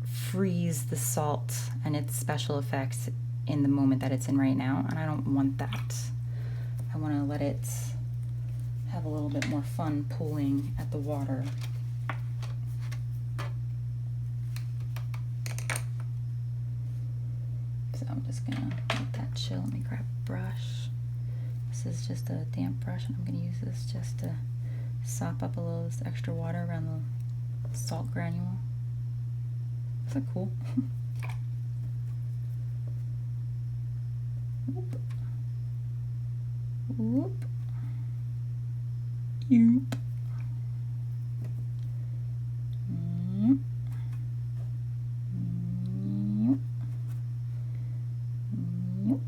S1: freeze the salt and its special effects in the moment that it's in right now, and I don't want that. I want to let it have a little bit more fun pulling at the water. So I'm just gonna let that chill. Let me grab a brush. This is just a damp brush, and I'm gonna use this just to sop up a little of this extra water around the salt granule. Is that cool? Whoop. Whoop. Yoop. Yoop. Yoop. Yoop.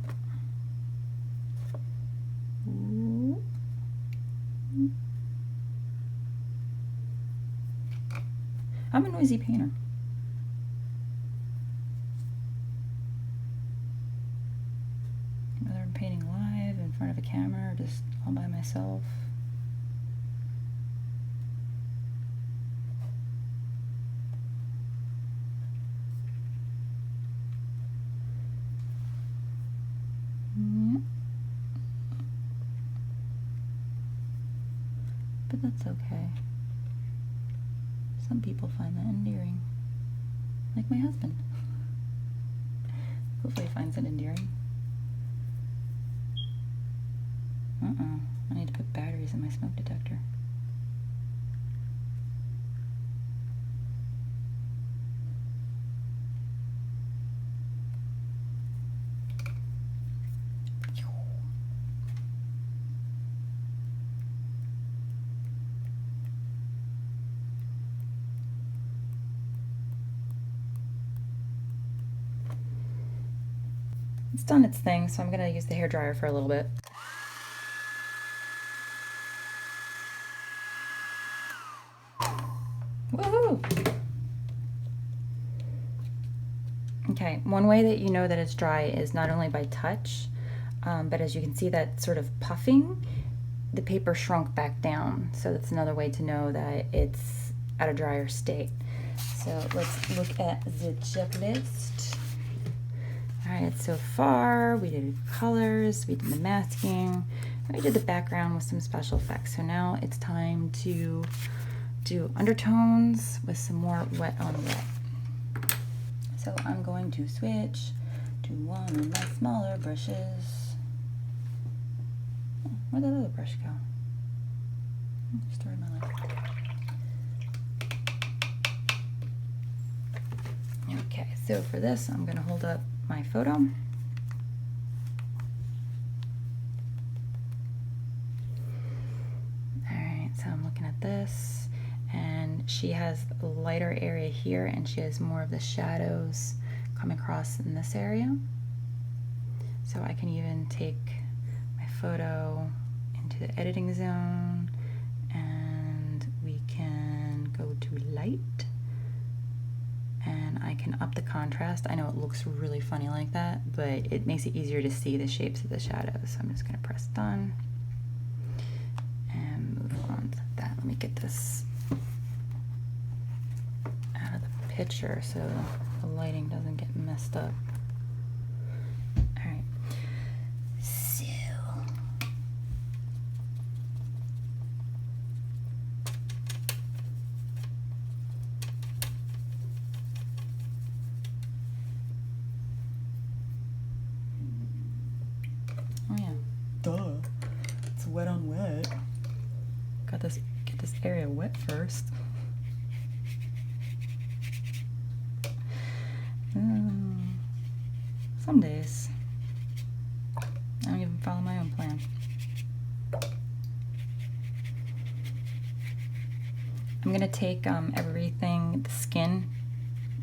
S1: Yoop. I'm a noisy painter. Whether I'm painting live in front of a camera or just all by myself. But that's okay. Some people find that endearing. Like my husband. Hopefully he finds it endearing. I need to put batteries in my smoke detector. It's done its thing, so I'm going to use the hairdryer for a little bit. Woohoo! Okay, one way that you know that it's dry is not only by touch, but as you can see that sort of puffing, the paper shrunk back down. So that's another way to know that it's at a drier state. So let's look at the checklist. All right, so far we did colors, we did the masking, we did the background with some special effects. So now it's time to do undertones with some more wet on wet. So I'm going to switch to one of my smaller brushes. Where'd that other brush go? Story of my life. Okay, so for this, I'm going to hold up my photo. All right, so I'm looking at this, and she has a lighter area here, and she has more of the shadows coming across in this area. So I can even take my photo into the editing zone, and we can go to light. And I can up the contrast. I know it looks really funny like that, but it makes it easier to see the shapes of the shadows. So I'm just going to press done and move on to that. Let me get this out of the picture so the lighting doesn't get messed up. All right. So oh yeah, duh, it's wet on wet. Get this area wet first. Some days I don't even follow my own plan. I'm gonna take everything, the skin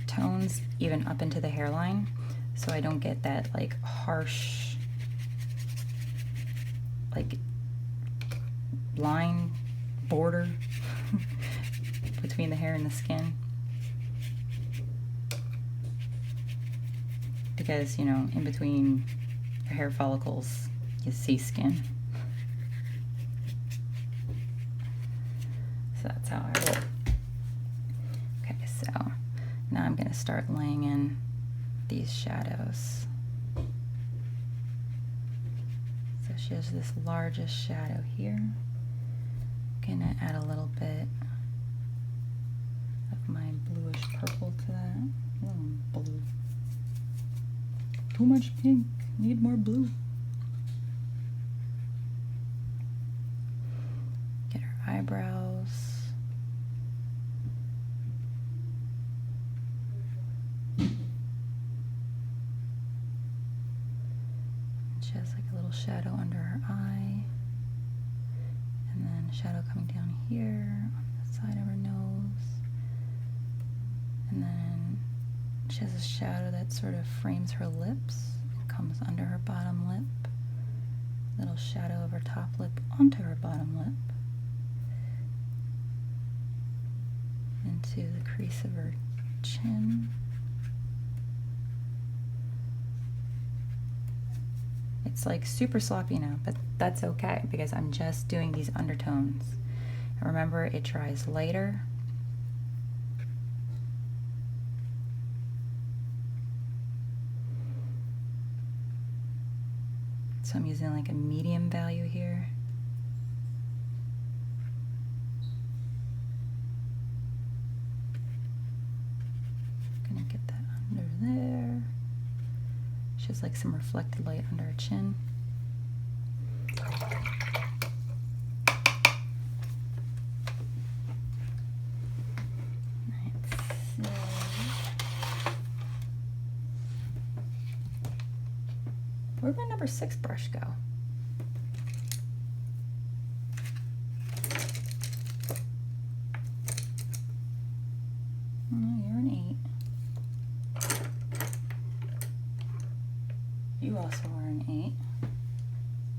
S1: tones, even up into the hairline, so I don't get that like harsh, like line border between the hair and the skin. Because, you know, in between your hair follicles, you see skin. So that's how I roll. Okay, so now I'm going to start laying in these shadows. So she has this largest shadow here. I'm going to add a little bit of my bluish purple to that. Blue. Too much pink, need more blue. Get her eyebrows. She has like a little shadow under her eye. And then a shadow coming down here on the side of her nose. And then she has a shadow that sort of frames her lips. It comes under her bottom lip. Little shadow of her top lip onto her bottom lip. Into the crease of her chin. It's like super sloppy now, but that's okay because I'm just doing these undertones. And remember, it dries lighter. So I'm using like a medium value here. Gonna get that under there. She has like some reflected light under her chin. Where'd my number 6 brush go? Oh, you're an 8. You also are an 8.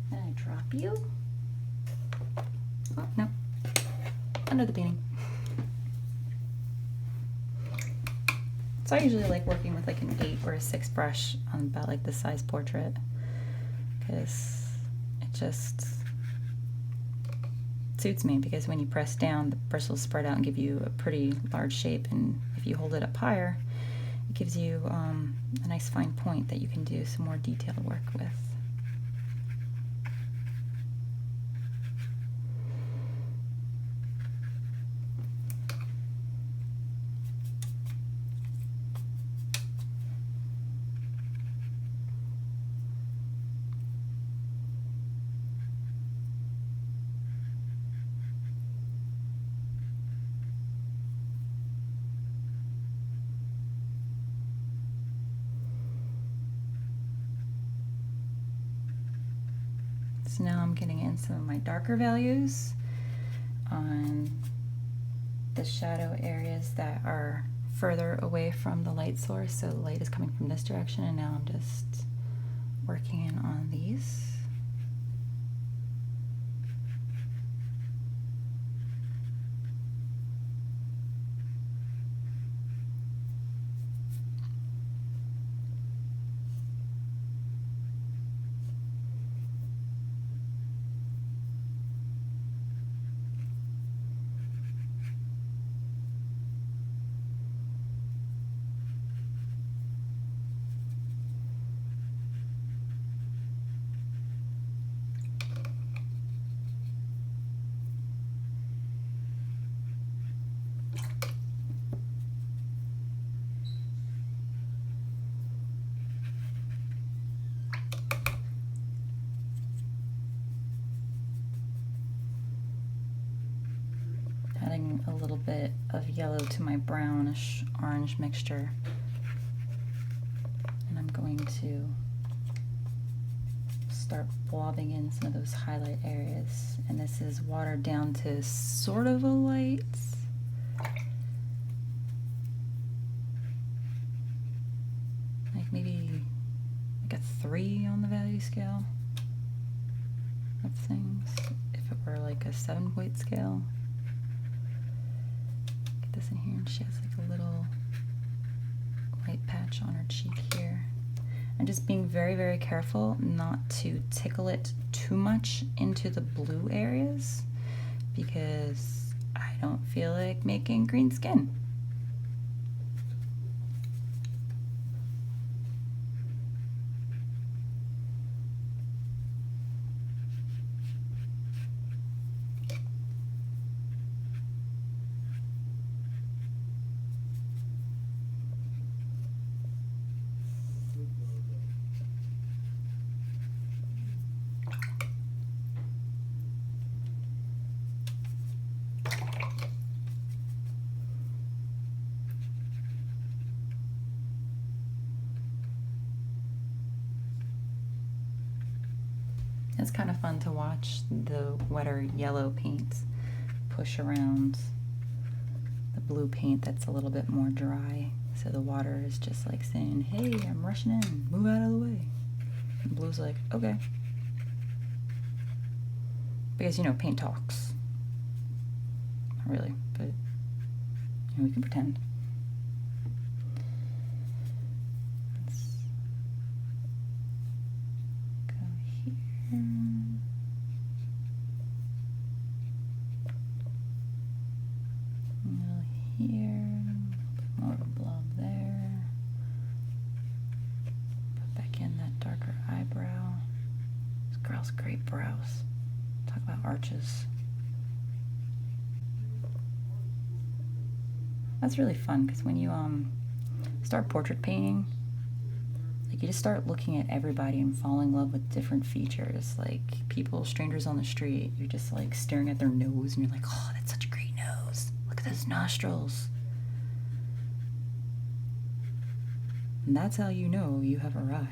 S1: Did I drop you? Oh, no. Under the painting. So I usually like working with like an 8 or a 6 brush on about like this size portrait, because it just suits me, because when you press down, the bristles spread out and give you a pretty large shape, and if you hold it up higher, it gives you a nice fine point that you can do some more detailed work with. So now I'm getting in some of my darker values on the shadow areas that are further away from the light source. So the light is coming from this direction, and now I'm just working in on these. Adding a little bit of yellow to my brownish orange mixture, and I'm going to start blobbing in some of those highlight areas, and this is watered down to sort of a light, like maybe like a 3 on the value scale of things, if it were like a 7-point scale. Get this in here, and she has like a little white patch on her cheek here. And just being very, very careful not to tickle it too much into the blue areas, because I don't feel like making green skin. It's kind of fun to watch the wetter yellow paint push around the blue paint that's a little bit more dry. So the water is just like saying, hey, I'm rushing in, move out of the way. And blue's like, okay. Because, you know, paint talks. Not really, but you know, we can pretend. Great brows. Talk about arches. That's really fun, because when you start portrait painting, like you just start looking at everybody and falling in love with different features. Like people, strangers on the street, you're just like staring at their nose and you're like, oh, that's such a great nose. Look at those nostrils. And that's how you know you have arrived.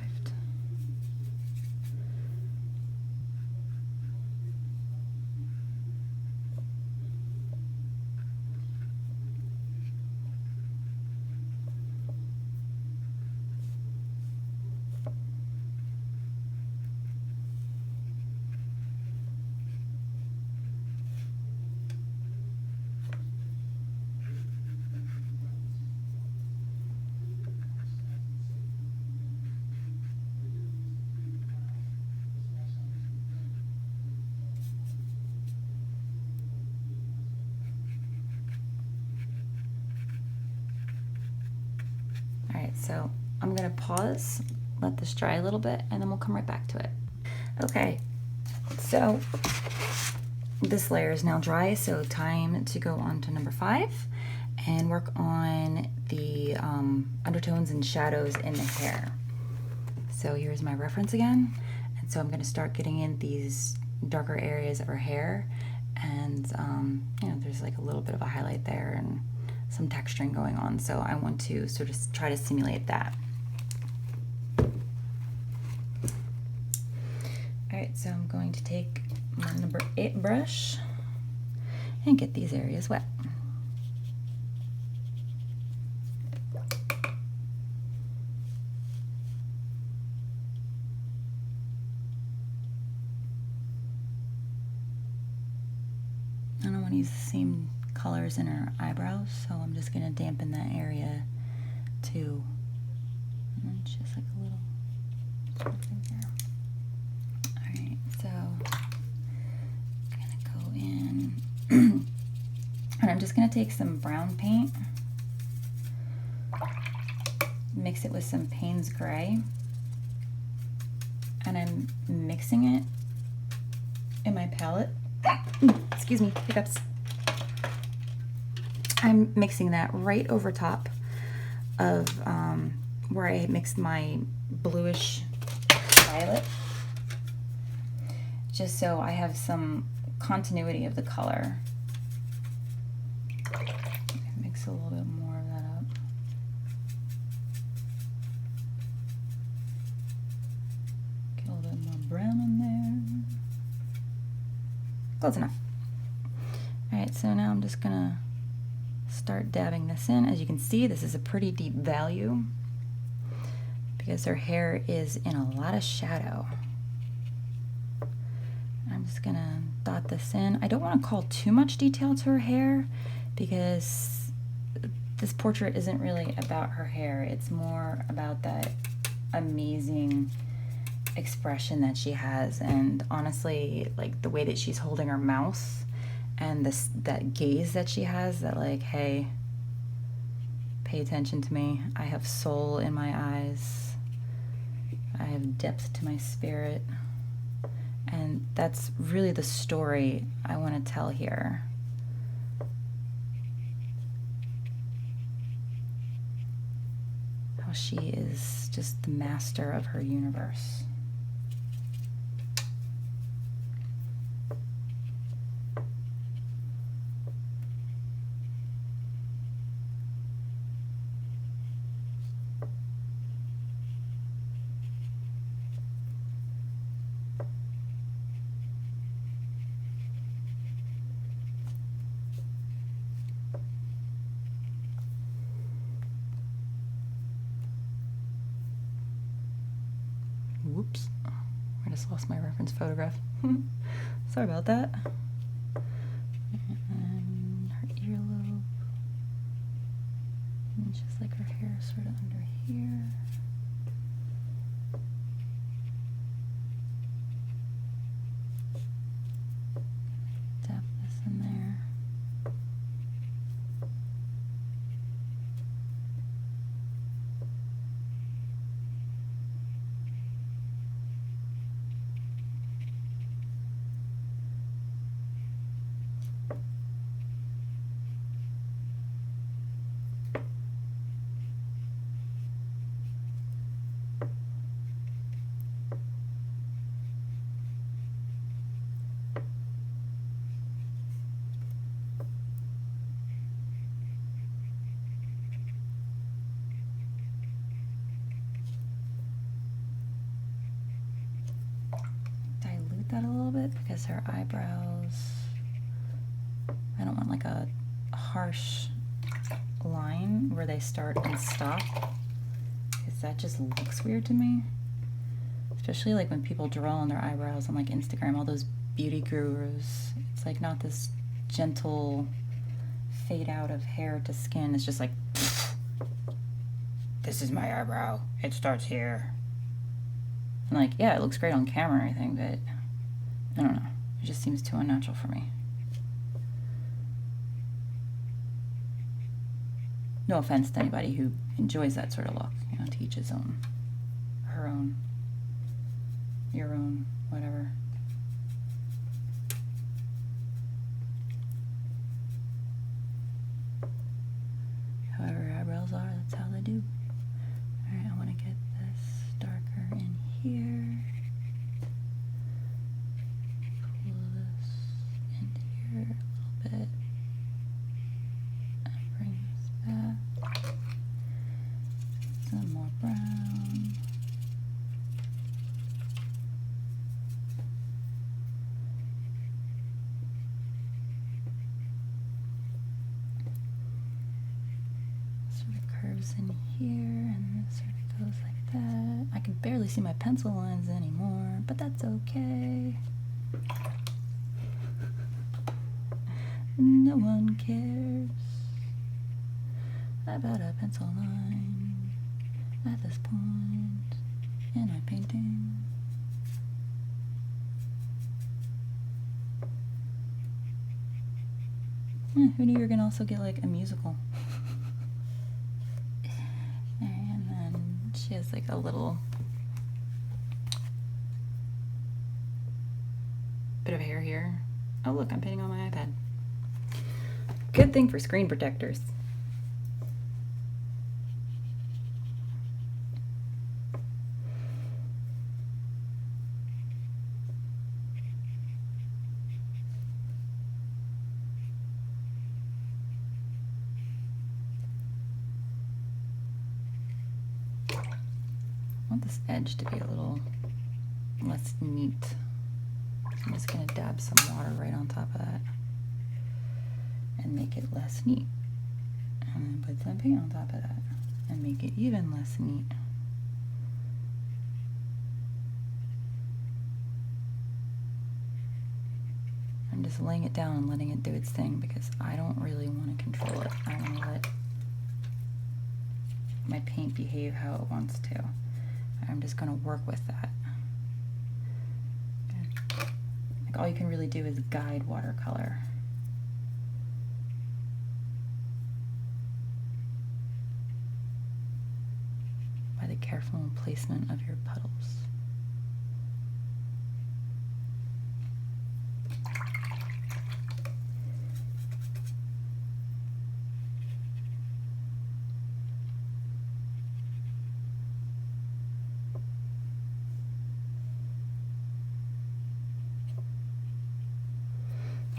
S1: right, so I'm gonna pause, let this dry a little bit, and then we'll come right back to it. Okay, so this layer is now dry, so time to go on to number 5 and work on the undertones and shadows in the hair. So here's my reference again, and so I'm going to start getting in these darker areas of her hair, and you know, there's like a little bit of a highlight there and some texturing going on, so I want to sort of try to simulate that. Alright, so I'm going to take my number 8 brush and get these areas wet. I don't want to use the same colors in her eyebrows, so I'm just going to dampen that area too. And then just like a little something there. Alright, so I'm going to go in and I'm just going to take some brown paint, mix it with some Payne's Gray, and I'm mixing it in my palette. Excuse me, hiccups. I'm mixing that right over top of where I mixed my bluish violet, just so I have some continuity of the color. Mix a little bit more of that up. Get a little bit more brown in there. Close enough. Alright, so now I'm just gonna start dabbing this in. As you can see, this is a pretty deep value because her hair is in a lot of shadow. I'm just gonna dot this in. I don't want to call too much detail to her hair because this portrait isn't really about her hair. It's more about that amazing expression that she has, and honestly, like the way that she's holding her mouth and that gaze that she has, that like, hey, pay attention to me. I have soul in my eyes. I have depth to my spirit. And that's really the story I want to tell here. How she is just the master of her universe. Whoops, I just lost my reference photograph. Sorry about that. And her earlobe. And just like her hair sort of under here. Tap this in there. That a little bit because her eyebrows, I don't want like a harsh line where they start and stop, because that just looks weird to me, especially like when people draw on their eyebrows on like Instagram, all those beauty gurus. It's like not this gentle fade out of hair to skin. It's just like, this is my eyebrow, it starts here. And like, yeah, it looks great on camera and everything, but I don't know, it just seems too unnatural for me. No offense to anybody who enjoys that sort of look. You know, to each his own, her own, your own, whatever. However eyebrows are, that's how they do. Alright, I want to get this darker in here. Pull this into here a little bit. And bring this back. Some more brown. Curves in here, and this sort of goes like that. I can barely see my pencil lines anymore, but that's okay. No one cares about a pencil line at this point in my painting. Who knew you were gonna also get like a musical? And then she has like a little bit of hair here. Oh look, I'm painting on my iPad. Good thing for screen protectors. I want this edge to be a little less neat. I'm just going to dab some water right on top of that and make it less neat. And then put some paint on top of that and make it even less neat. I'm just laying it down and letting it do its thing because I don't really want to control it. I want to let my paint behave how it wants to. I'm just going to work with that. Like all you can really do is guide watercolor. By the careful placement of your puddles.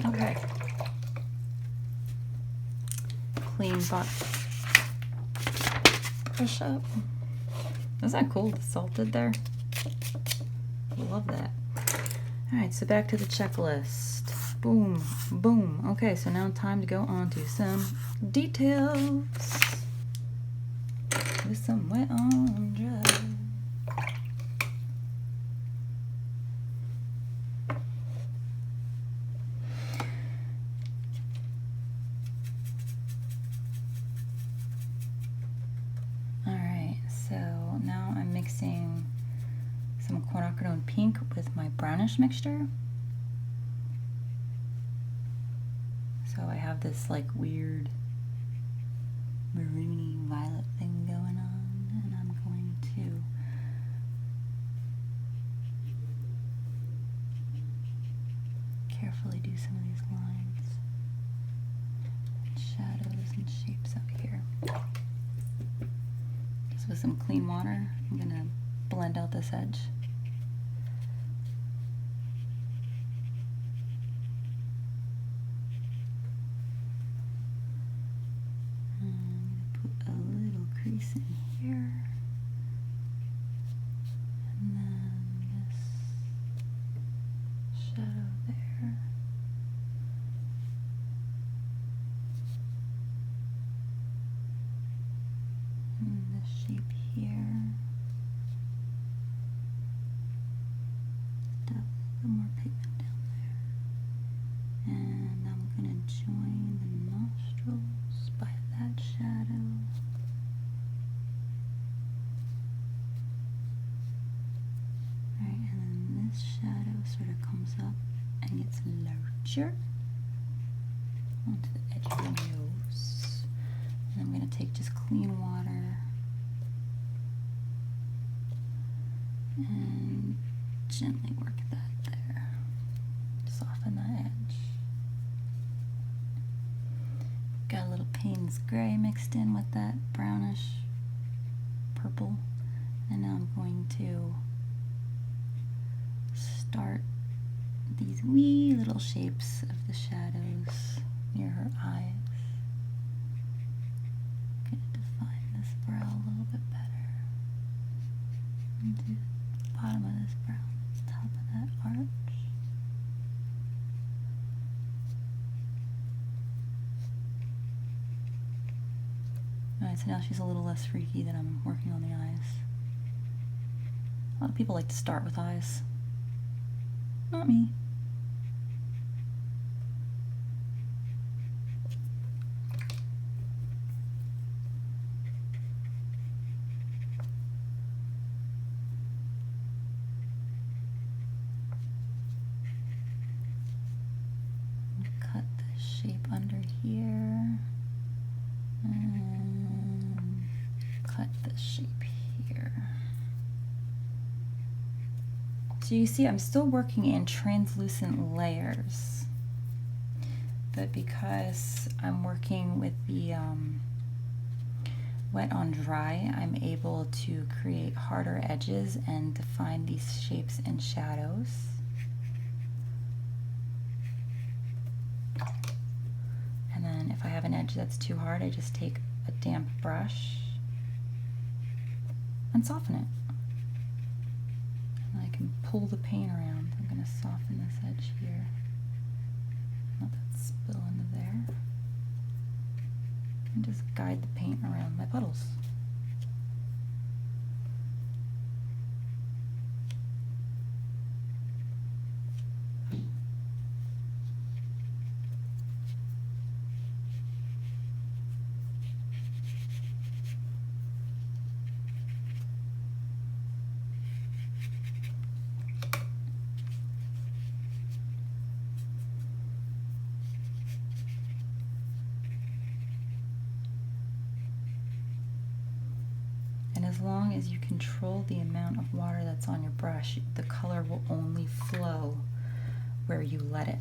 S1: Okay. Clean butt. Brush up. Isn't that cool? The salted there. Love that. Alright, so back to the checklist. Boom, boom. Okay, so now time to go on to some details. With some wet on dry. Mixing some quinacridone pink with my brownish mixture. So I have this like weird maroony violet thing going on, and I'm going to carefully do some of these lines and shadows and shapes up here. With some clean water, I'm going to blend out this edge. I'm going to put a little crease in here. And then this shadow there. And this shape here. Still a little more pigment down there. And I'm going to join the nostrils by that shadow. Alright, and then this shadow sort of comes up and gets larger onto the edge of the nose. And I'm going to take just clean water and gently work that there. Soften that edge. Got a little Payne's gray mixed in with that brownish purple. And now I'm going to start these wee little shapes of the shadows near her eyes. I'm going to define this brow a little bit better. And do the bottom of this brow, the top of that arch. Alright, so now she's a little less freaky that I'm working on the eyes. A lot of people like to start with eyes. Not me. Cut the shape under here. And cut the shape here. So you see I'm still working in translucent layers, but because I'm working with the wet on dry, I'm able to create harder edges and define these shapes and shadows. And then if I have an edge that's too hard, I just take a damp brush and soften it. And I can pull the paint around. I'm going to soften this edge here. Let that spill into there. And just guide the paint around my puddles. As long as you control the amount of water that's on your brush, the color will only flow where you let it.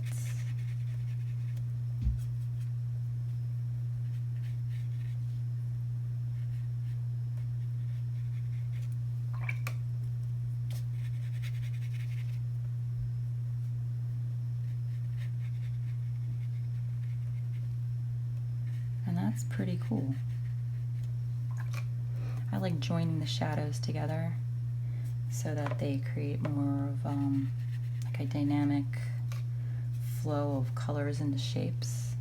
S1: And that's pretty cool. I like joining the shadows together so that they create more of like a dynamic flow of colors into shapes.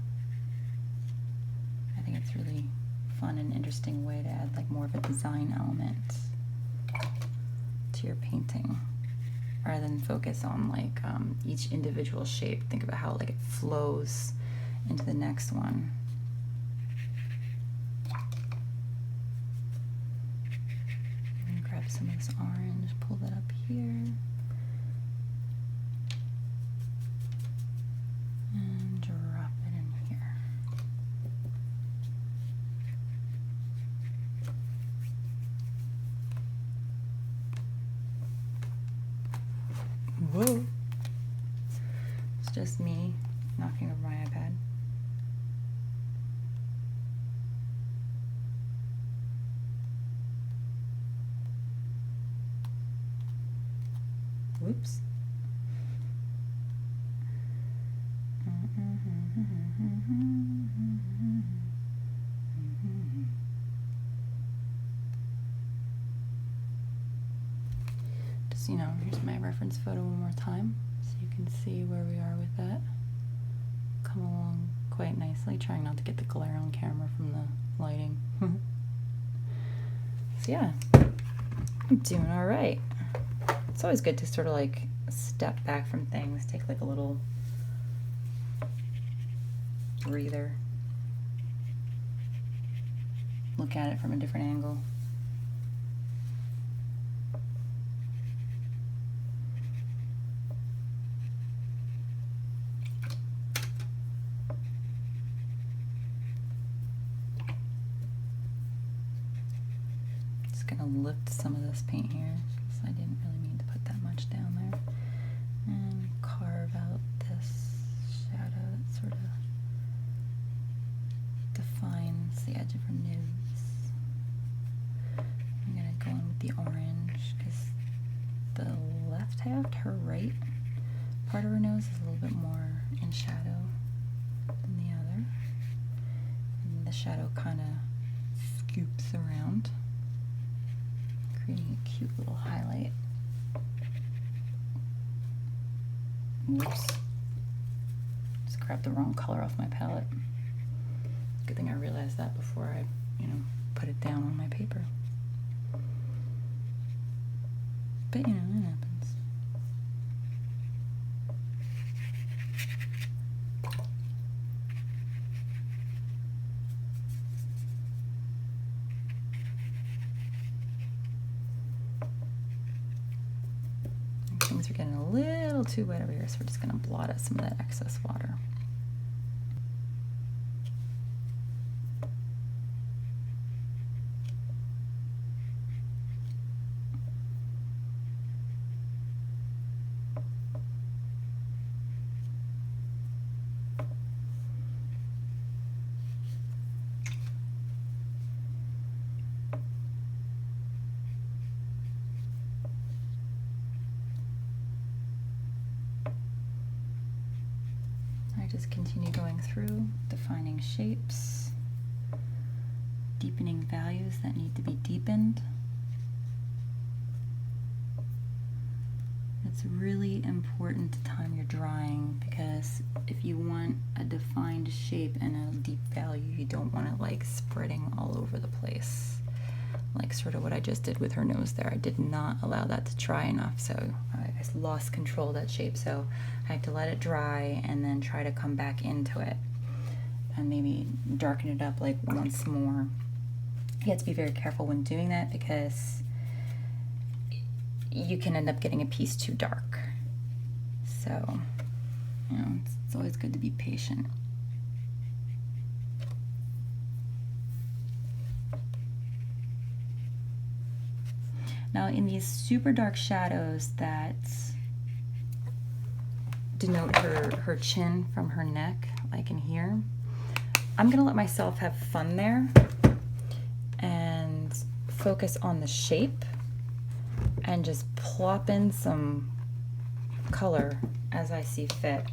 S1: I think it's really fun and interesting way to add like more of a design element to your painting rather than focus on like each individual shape. Think about how like it flows into the next one. Grab some of this orange, pull that up here, and drop it in here. Whoa! It's just me knocking over my iPad. Whoops. Just, you know, here's my reference photo one more time so you can see where we are with that. Come along quite nicely, trying not to get the glare on camera from the lighting. So yeah, I'm doing all right. It's always good to sort of like step back from things, take like a little breather, look at it from a different angle. gonna lift some of this paint here because I didn't really mean to put that much down there. And carve out this shadow that sort of defines the edge of her nose. I'm gonna go in with the orange because the left half, her right part of her nose, is a little bit more in shadow than the other. And the shadow kind of scoops around, creating a cute little highlight. Whoops. Just grabbed the wrong color off my palette. Good thing I realized that before I, put it down on my paper. But, it happens. Things are getting a little too wet over here, so we're just going to blot out some of that excess water. Just continue going through, defining shapes, deepening values that need to be deepened. It's really important to time your drawing because if you want a defined shape and a deep value, you don't want it like spreading all over the place. Like sort of what I just did with her nose there. I did not allow that to dry enough, so I lost control of that shape. So I have to let it dry and then try to come back into it and maybe darken it up like once more. You have to be very careful when doing that because you can end up getting a piece too dark. So, it's always good to be patient. Now in these super dark shadows that denote her chin from her neck, like in here, I'm gonna let myself have fun there and focus on the shape and just plop in some color as I see fit.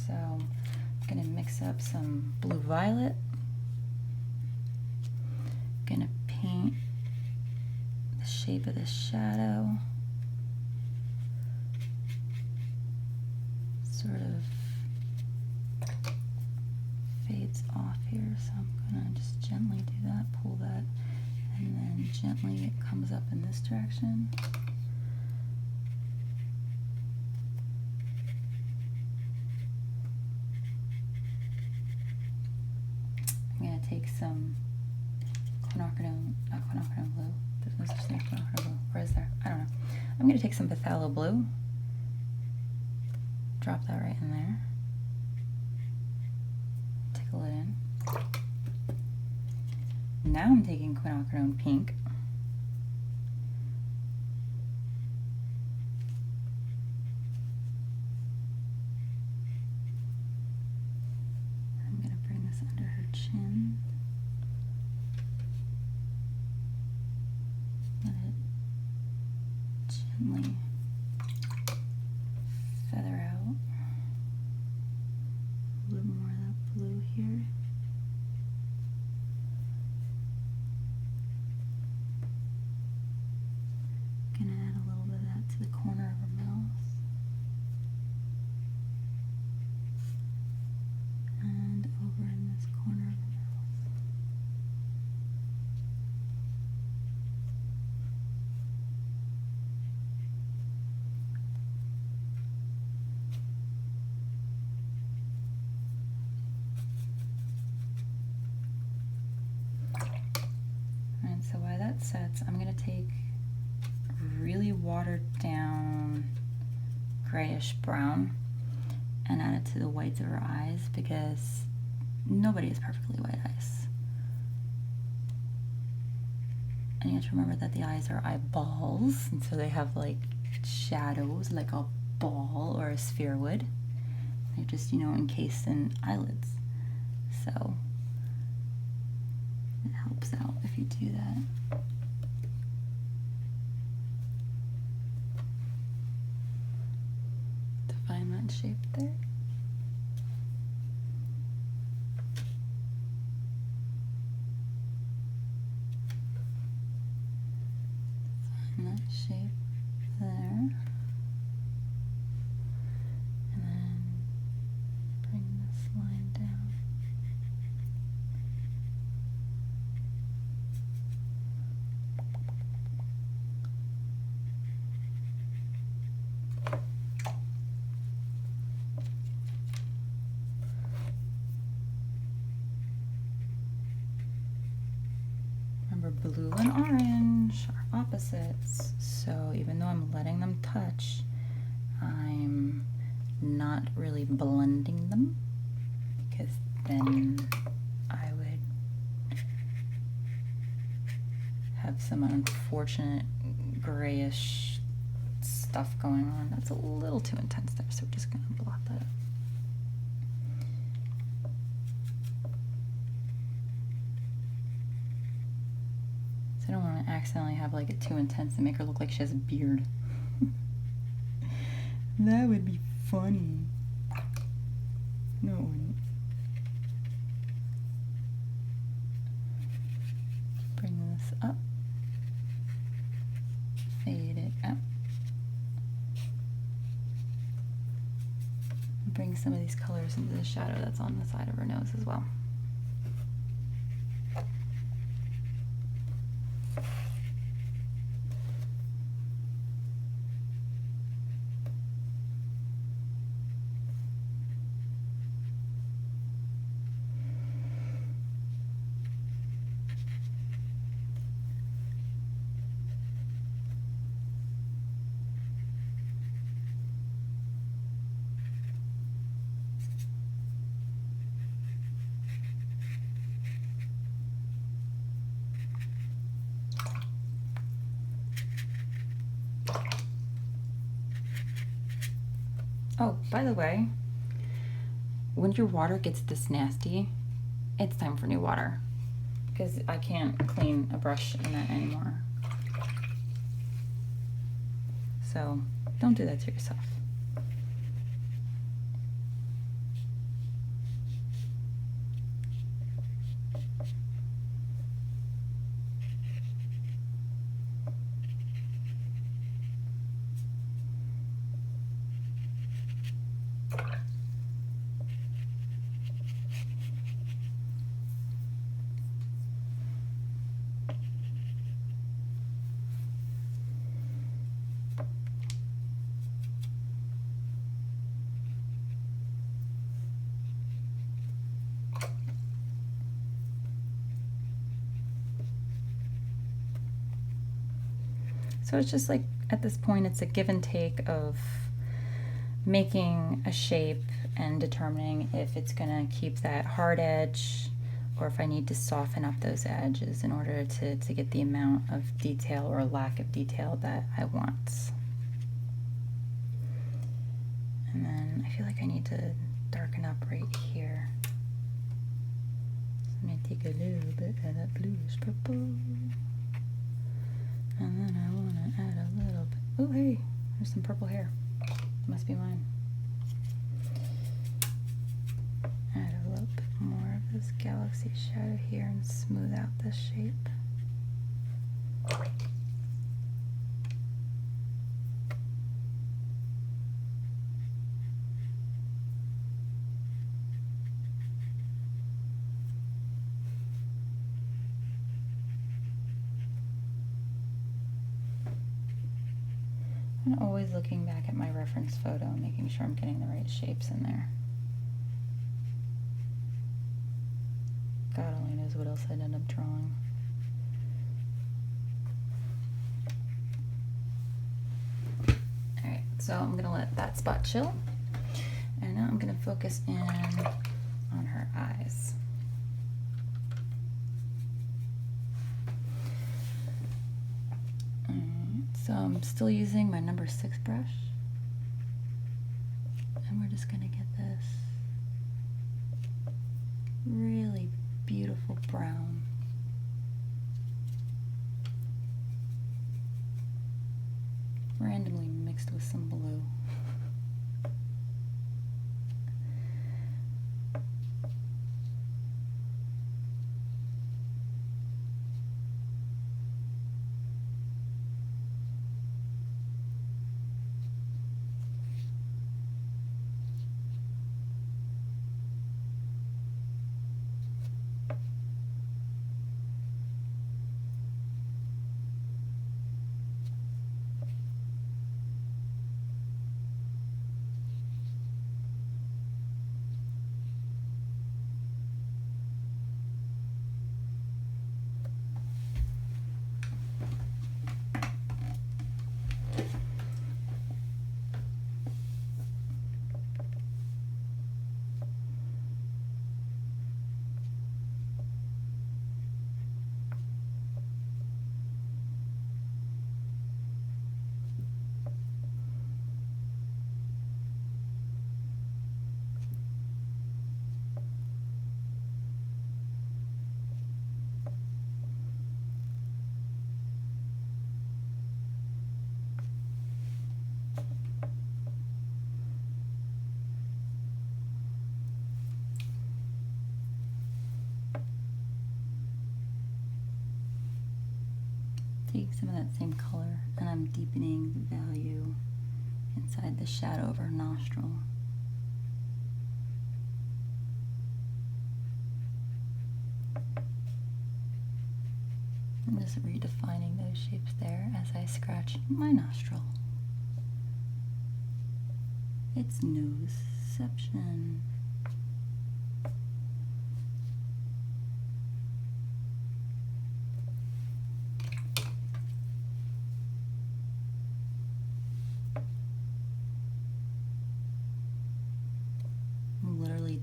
S1: So I'm gonna mix up some blue violet, gonna paint the shape of the shadow, sort of fades off here, so I'm gonna just gently do that, pull that, and then gently it comes up in this direction. I'm gonna take some quinacridone blue. There's no such thing as quinacridone blue. Or is there? I don't know. I'm going to take some phthalo blue. Drop that right in there. Tickle it in. Now I'm taking quinacridone pink. I'm going to bring this under her chin. Let it gently feather out a little more of that blue here. Gonna add a little bit of that to the corner of her mouth. And over in this corner of her mouth. And so while that sets, I'm going to take really watered down grayish brown and add it to the whites of her eyes because nobody has perfectly white eyes. And you have to remember that the eyes are eyeballs, and so they have like shadows like a ball or a sphere would. They're just, you know, encased in eyelids. So it helps out if you do that. To find that shape there. Find that shape there. And then bring this line down. Remember, blue and orange are opposites, so even though I'm letting them touch, I'm not really blending them, because then I would have some unfortunate grayish stuff going on. That's a little too intense there, so we're just going to blot that up. So I don't want to accidentally have like it too intense and make her look like she has a beard. That would be funny. No, it wouldn't. Bring this up. Fade it out. Bring some of these colors into the shadow that's on the side of her nose as well. Oh, by the way, when your water gets this nasty, it's time for new water, because I can't clean a brush in that anymore. So don't do that to yourself. So it's just like, at this point, it's a give and take of making a shape and determining if it's gonna keep that hard edge or if I need to soften up those edges in order to get the amount of detail or lack of detail that I want. And then I feel like I need to darken up right here. So I'm gonna take a little bit of that bluish purple. And then I want to add a little bit. Oh, hey, there's some purple hair. Must be mine. Add a little bit more of this galaxy shadow here and smooth out this shape. I'm always looking back at my reference photo and making sure I'm getting the right shapes in there. God only knows what else I'd end up drawing. Alright, so I'm going to let that spot chill. And now I'm going to focus in on her eyes. So I'm still using my number 6 brush, and we're just gonna get this really beautiful brown. Randomly mixed with some blue. Take some of that same color, and I'm deepening the value inside the shadow of her nostril. I'm just redefining those shapes there as I scratch my nostril. It's noseception.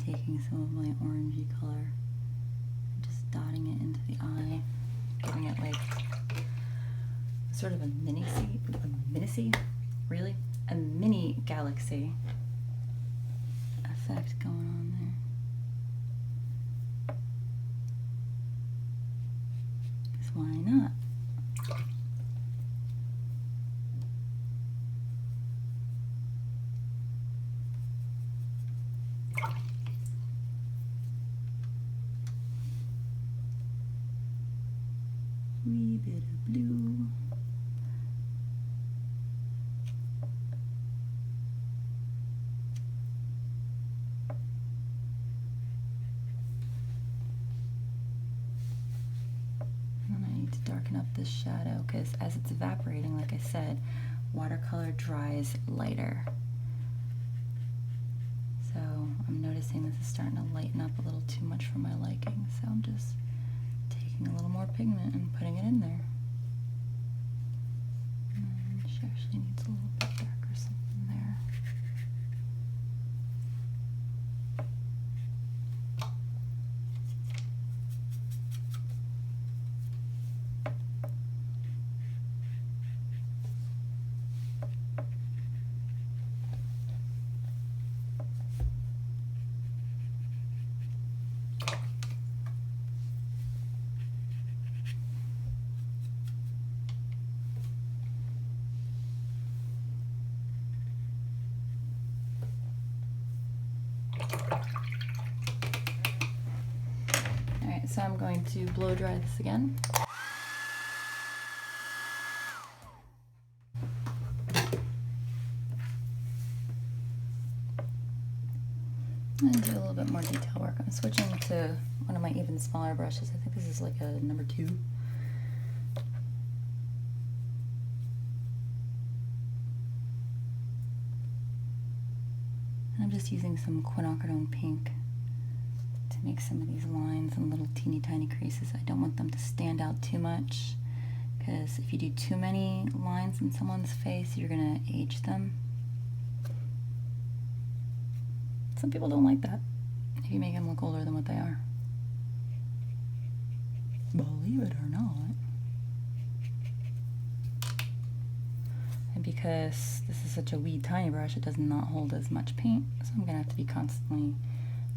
S1: Taking some of my orangey color and just dotting it into the eye, giving it like sort of a mini galaxy effect going on there. Because why not? Wee bit of blue. And I need to darken up this shadow because as it's evaporating, like I said, watercolor dries lighter. So I'm noticing this is starting to lighten up a little too much for my liking, so I'm just taking a little more pigment and putting it in there. And she actually needs a little bit darker something there. So I'm going to blow dry this again. And do a little bit more detail work. I'm switching to one of my even smaller brushes. I think this is like a number 2. And I'm just using some quinacridone pink to make some of these lines and little teeny tiny creases. I don't want them to stand out too much, because if you do too many lines in someone's face, you're gonna age them. Some people don't like that, if you make them look older than what they are. Believe it or not. And because this is such a wee tiny brush, it does not hold as much paint, so I'm gonna have to be constantly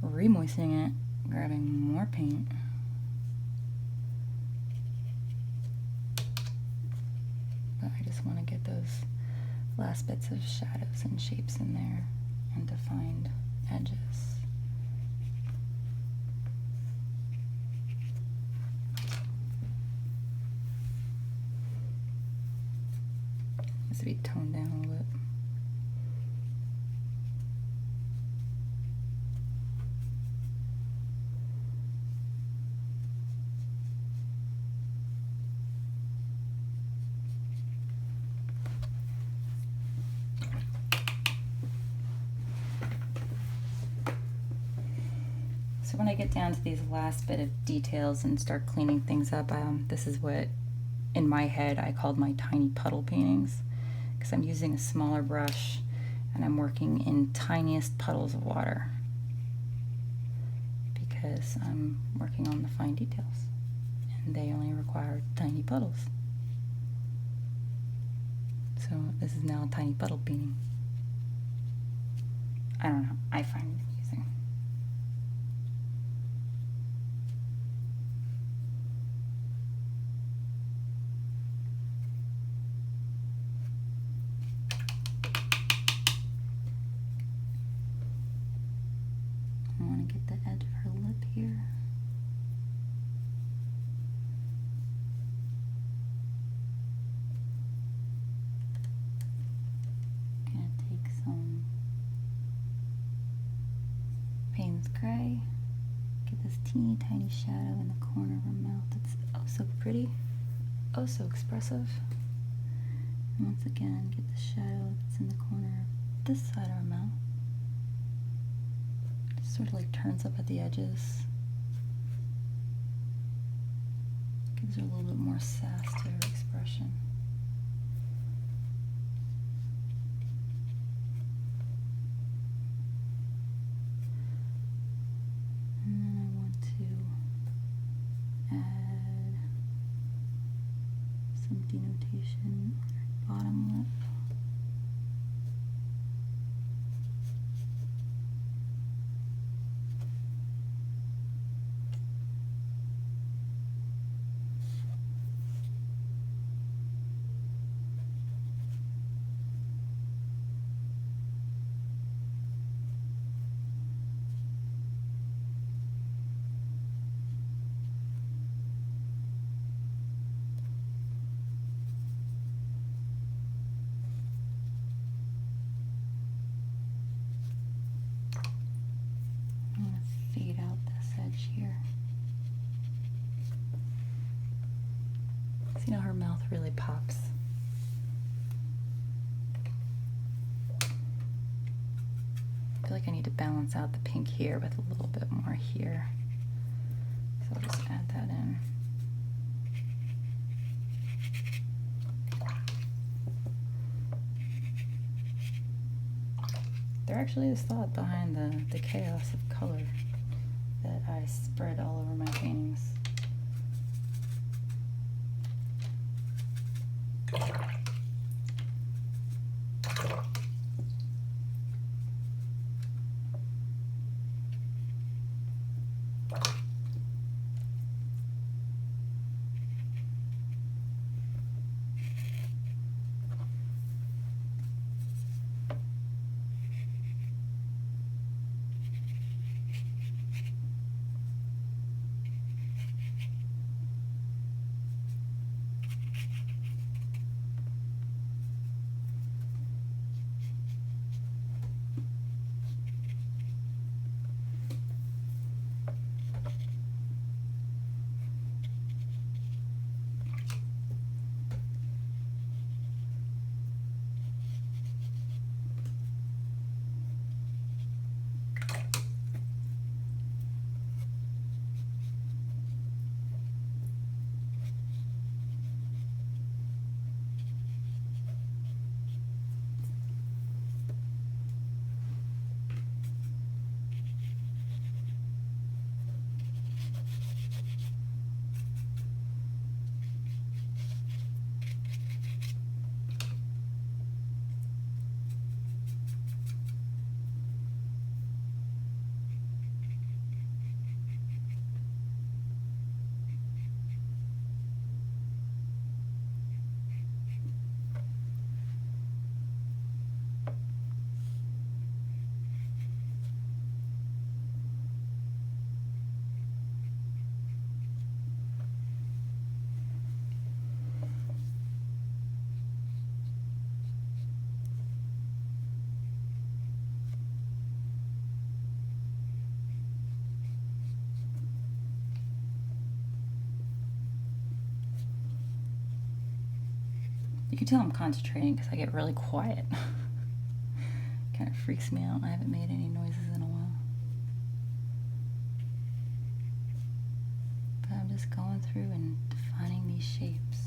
S1: re-moistening it, grabbing more paint. But I just want to get those last bits of shadows and shapes in there and defined edges. Needs to be toned down a little bit. So when I get down to these last bit of details and start cleaning things up, this is what in my head I called my tiny puddle paintings, because I'm using a smaller brush and I'm working in tiniest puddles of water because I'm working on the fine details and they only require tiny puddles. So this is now a tiny puddle painting. I don't know, I find it amusing. I want to get the edge of her lip here. Gonna take some Payne's Gray, get this teeny tiny shadow in the corner of her mouth. It's oh so pretty, oh so expressive. And once again, get the shadow that's in the corner of this side of her mouth. Sort of like turns up at the edges. Gives her a little bit more sass to her expression. And then I want to add some denotation on her bottom lip. Fade out this edge here. See how her mouth really pops. I feel like I need to balance out the pink here with a little bit more here. So I'll just add that in. There actually is thought behind the chaos of color that I spread all over my paintings. You can tell I'm concentrating because I get really quiet. Kind of freaks me out. I haven't made any noises in a while. But I'm just going through and defining these shapes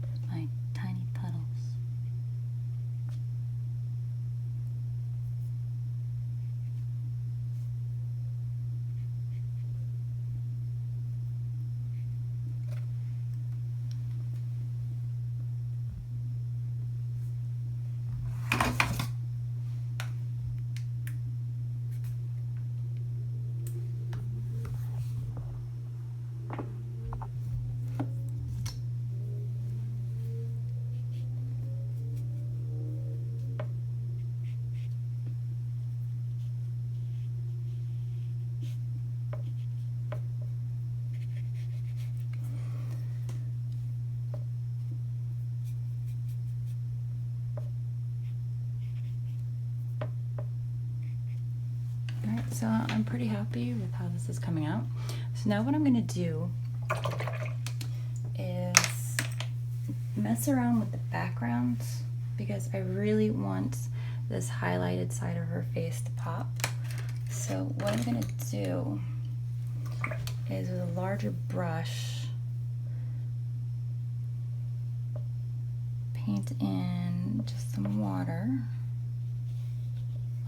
S1: with my tiny puddles. So I'm pretty happy with how this is coming out. So now what I'm going to do is mess around with the background because I really want this highlighted side of her face to pop. So what I'm going to do is with a larger brush, paint in just some water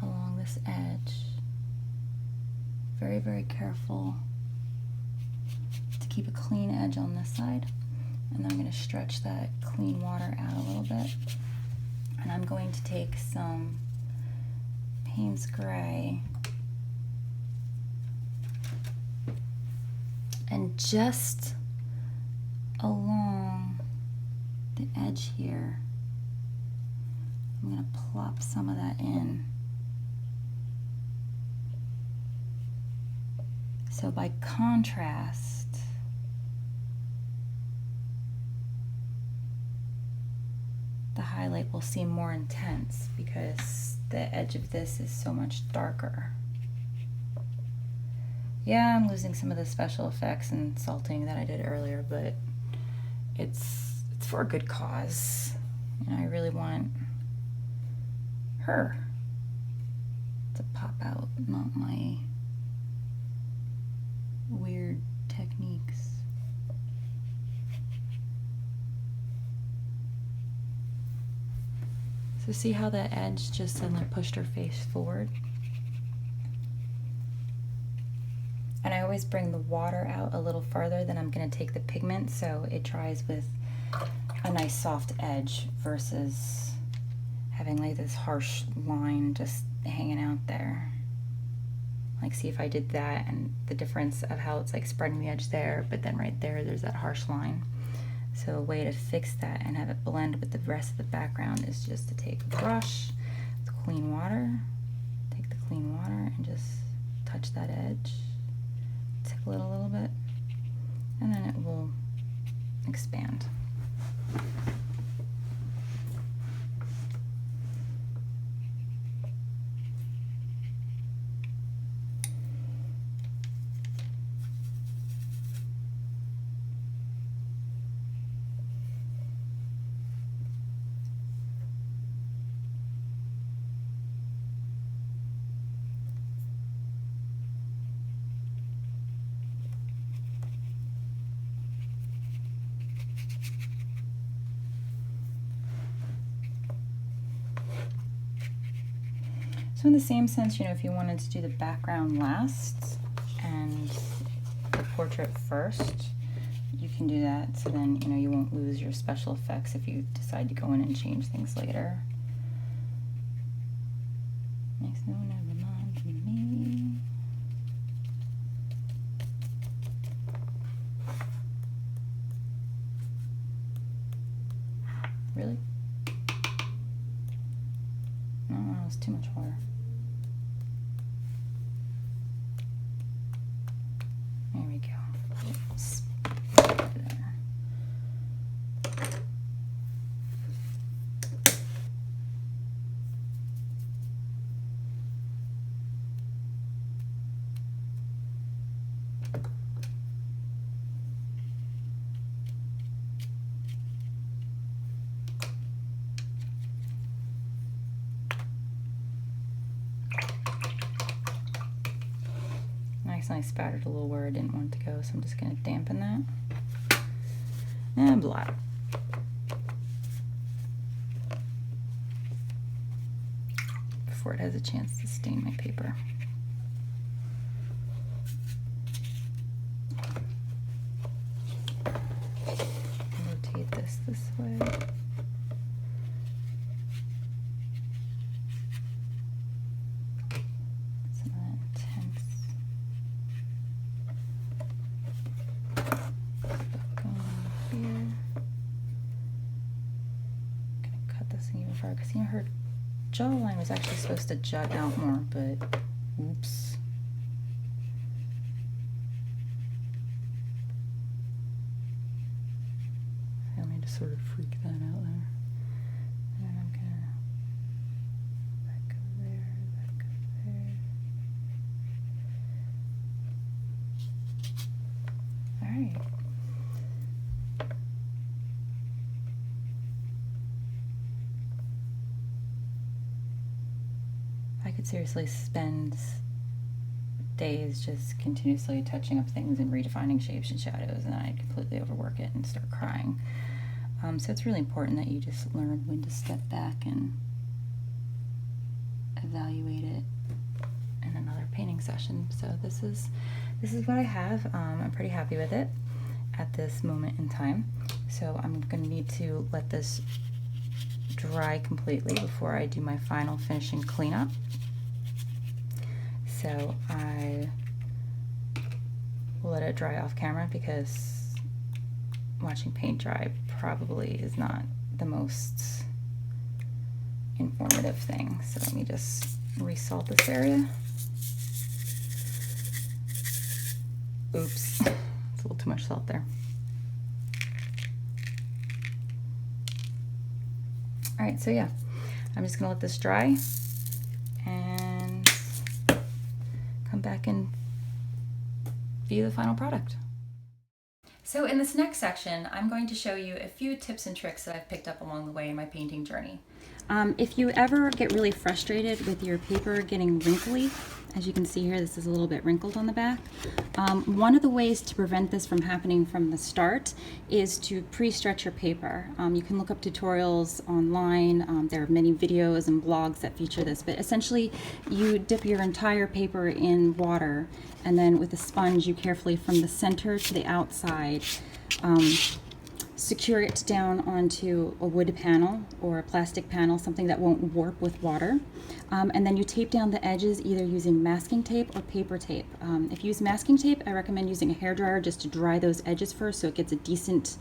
S1: along this edge. Very, very careful to keep a clean edge on this side. And then I'm going to stretch that clean water out a little bit. And I'm going to take some Payne's Gray and just along the edge here, I'm going to plop some of that in. So by contrast, the highlight will seem more intense because the edge of this is so much darker. Yeah, I'm losing some of the special effects and salting that I did earlier, but it's for a good cause. And I really want her to pop out, not my weird techniques. So see how that edge just suddenly pushed her face forward? And I always bring the water out a little farther than I'm going to take the pigment so it dries with a nice soft edge versus having like this harsh line just hanging out there. Like, see if I did that and the difference of how it's like spreading the edge there, but then right there, there's that harsh line. So a way to fix that and have it blend with the rest of the background is just to take a brush with clean water, take the clean water and just touch that edge, tickle it a little bit, and then it will expand. So in the same sense, you know, if you wanted to do the background last and the portrait first, you can do that. So then, you know, you won't lose your special effects if you decide to go in and change things later. Makes no never mind to me. Really? No, it's too much water. There we go. Oops. There. accidentally spattered a little where I didn't want it to go, so I'm just going to dampen that. And blot. Before it has a chance to stain my paper. Rotate this way. It's not intense. Stuff going on here. I'm gonna cut this thing even farther because you know her jawline was actually supposed to jut out more, but oops. I need to sort of freak that out there. And I'm gonna that go there, that go there. Alright. I could seriously spend days just continuously touching up things and redefining shapes and shadows, and I'd completely overwork it and start crying. So it's really important that you just learn when to step back and evaluate it in another painting session. So this is what I have. I'm pretty happy with it at this moment in time. So I'm going to need to let this dry completely before I do my final finishing cleanup. So I will let it dry off camera because watching paint dry probably is not the most informative thing. So let me just resalt this area. Oops, it's a little too much salt there. All right, so yeah, I'm just gonna let this dry and come back and view the final product. So in this next section, I'm going to show you a few tips and tricks that I've picked up along the way in my painting journey. If you ever get really frustrated with your paper getting wrinkly, as you can see here, this is a little bit wrinkled on the back. One of the ways to prevent this from happening from the start is to pre-stretch your paper. You can look up tutorials online. There are many videos and blogs that feature this, but essentially you dip your entire paper in water, and then with a sponge you carefully from the center to the outside secure it down onto a wood panel or a plastic panel, something that won't warp with water. And then you tape down the edges either using masking tape or paper tape. If you use masking tape, I recommend using a hairdryer just to dry those edges first so it gets a decent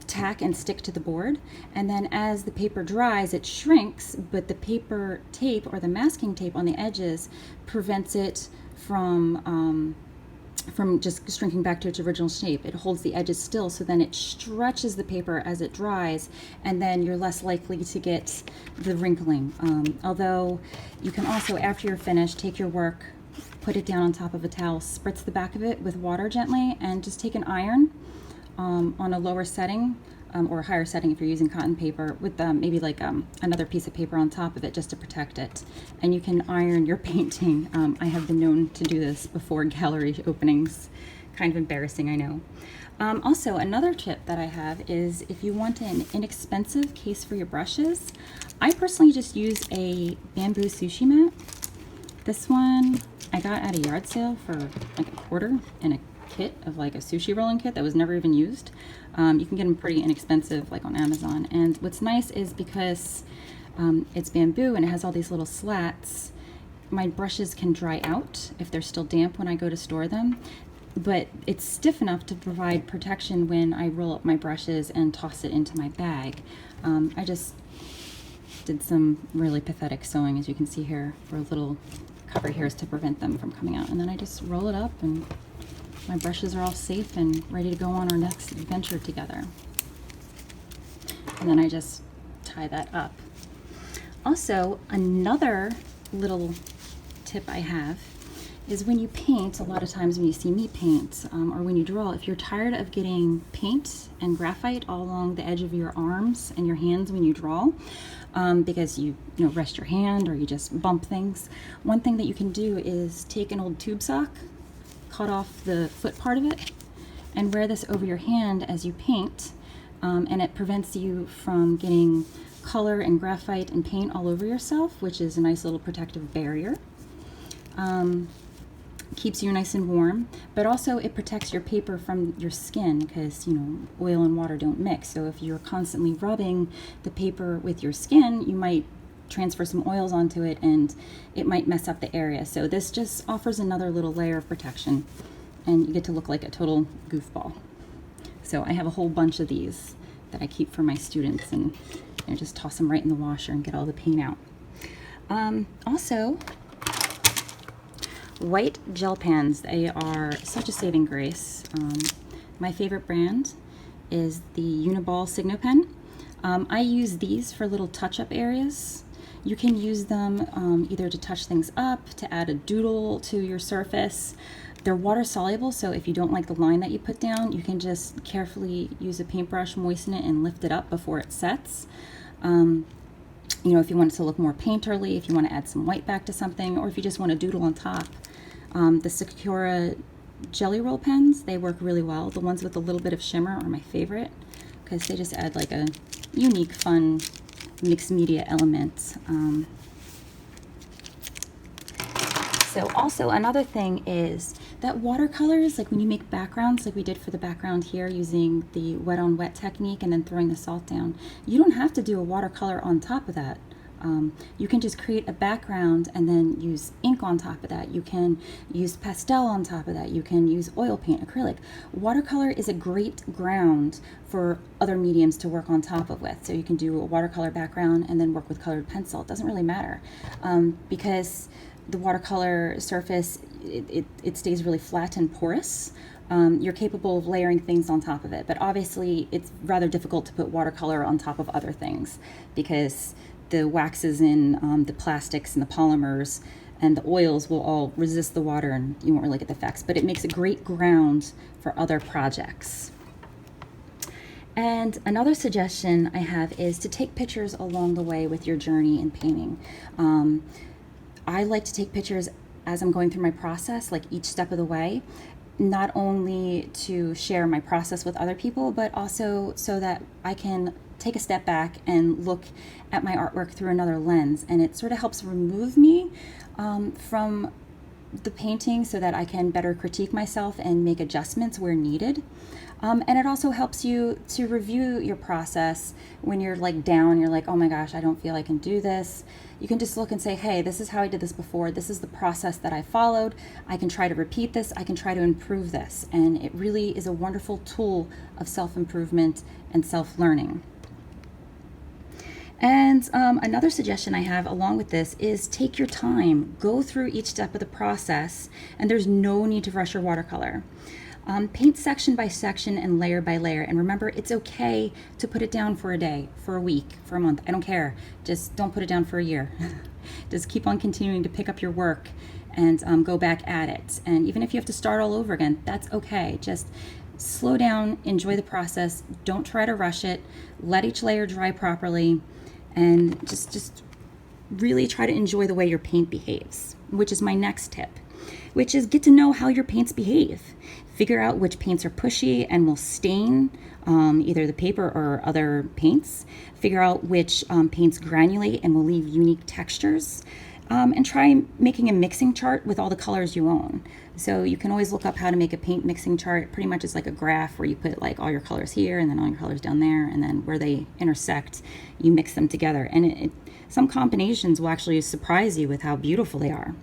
S1: tack and stick to the board. And then as the paper dries, it shrinks, but the paper tape or the masking tape on the edges prevents it from just shrinking back to its original shape. It holds the edges still, so then it stretches the paper as it dries, and then you're less likely to get the wrinkling. Although you can also, after you're finished, take your work, put it down on top of a towel, spritz the back of it with water gently, and just take an iron on a lower setting, or a higher setting if you're using cotton paper, with maybe like another piece of paper on top of it just to protect it. And you can iron your painting. I have been known to do this before gallery openings. Kind of embarrassing, I know. Also, another tip that I have is if you want an inexpensive case for your brushes, I personally just use a bamboo sushi mat. This one I got at a yard sale for like $1 in a kit of like a sushi rolling kit that was never even used. You can get them pretty inexpensive, like on Amazon. And what's nice is because it's bamboo and it has all these little slats, my brushes can dry out if they're still damp when I go to store them. But it's stiff enough to provide protection when I roll up my brushes and toss it into my bag. I just did some really pathetic sewing, as you can see here, for little cover hairs to prevent them from coming out. And then I just roll it up and my brushes are all safe and ready to go on our next adventure together. And then I just tie that up. Also, another little tip I have is when you paint, a lot of times when you see me paint or when you draw, if you're tired of getting paint and graphite all along the edge of your arms and your hands when you draw, because you rest your hand or you just bump things, one thing that you can do is take an old tube sock, cut off the foot part of it, and wear this over your hand as you paint, and it prevents you from getting color and graphite and paint all over yourself, which is a nice little protective barrier. Keeps you nice and warm, but also it protects your paper from your skin because oil and water don't mix. So if you're constantly rubbing the paper with your skin, you might transfer some oils onto it and it might mess up the area. So this just offers another little layer of protection, and you get to look like a total goofball. So I have a whole bunch of these that I keep for my students, and just toss them right in the washer and get all the paint out. Also, white gel pens. They are such a saving grace. My favorite brand is the Uniball Signo pen. I use these for little touch-up areas. You can use them either to touch things up, to add a doodle to your surface. They're water soluble, so if you don't like the line that you put down, you can just carefully use a paintbrush, moisten it, and lift it up before it sets. If you want it to look more painterly, if you want to add some white back to something, or if you just want to doodle on top. The Sakura Jelly Roll pens, they work really well. The ones with a little bit of shimmer are my favorite because they just add like a unique, fun mixed media element. So also another thing is that watercolors, like when you make backgrounds, like we did for the background here using the wet on wet technique and then throwing the salt down, you don't have to do a watercolor on top of that. You can just create a background and then use ink on top of that. You can use pastel on top of that. You can use oil paint, acrylic. Watercolor is a great ground for other mediums to work on top of with. So you can do a watercolor background and then work with colored pencil. It doesn't really matter because the watercolor surface, it stays really flat and porous. You're capable of layering things on top of it, but obviously it's rather difficult to put watercolor on top of other things because the waxes in the plastics and the polymers and the oils will all resist the water and you won't really get the effects, but it makes a great ground for other projects. And another suggestion I have is to take pictures along the way with your journey in painting. I like to take pictures as I'm going through my process, like each step of the way, not only to share my process with other people, but also so that I can take a step back and look at my artwork through another lens. And it sort of helps remove me from the painting so that I can better critique myself and make adjustments where needed. And it also helps you to review your process when you're like down, you're like, oh my gosh, I don't feel I can do this. You can just look and say, hey, this is how I did this before. This is the process that I followed. I can try to repeat this. I can try to improve this. And it really is a wonderful tool of self-improvement and self-learning. And another suggestion I have along with this is take your time, go through each step of the process, and there's no need to rush your watercolor. Paint section by section and layer by layer, and remember, it's okay to put it down for a day, for a week, for a month. I don't care. Just don't put it down for a year. Just keep on continuing to pick up your work and go back at it. And even if you have to start all over again, that's okay. Just slow down, enjoy the process. Don't try to rush it. Let each layer dry properly. And just really try to enjoy the way your paint behaves, which is my next tip, which is get to know how your paints behave. Figure out which paints are pushy and will stain either the paper or other paints. Figure out which paints granulate and will leave unique textures. And try making a mixing chart with all the colors you own. So you can always look up how to make a paint mixing chart. Pretty much it's like a graph where you put like all your colors here and then all your colors down there, and then where they intersect, you mix them together. And some combinations will actually surprise you with how beautiful they are.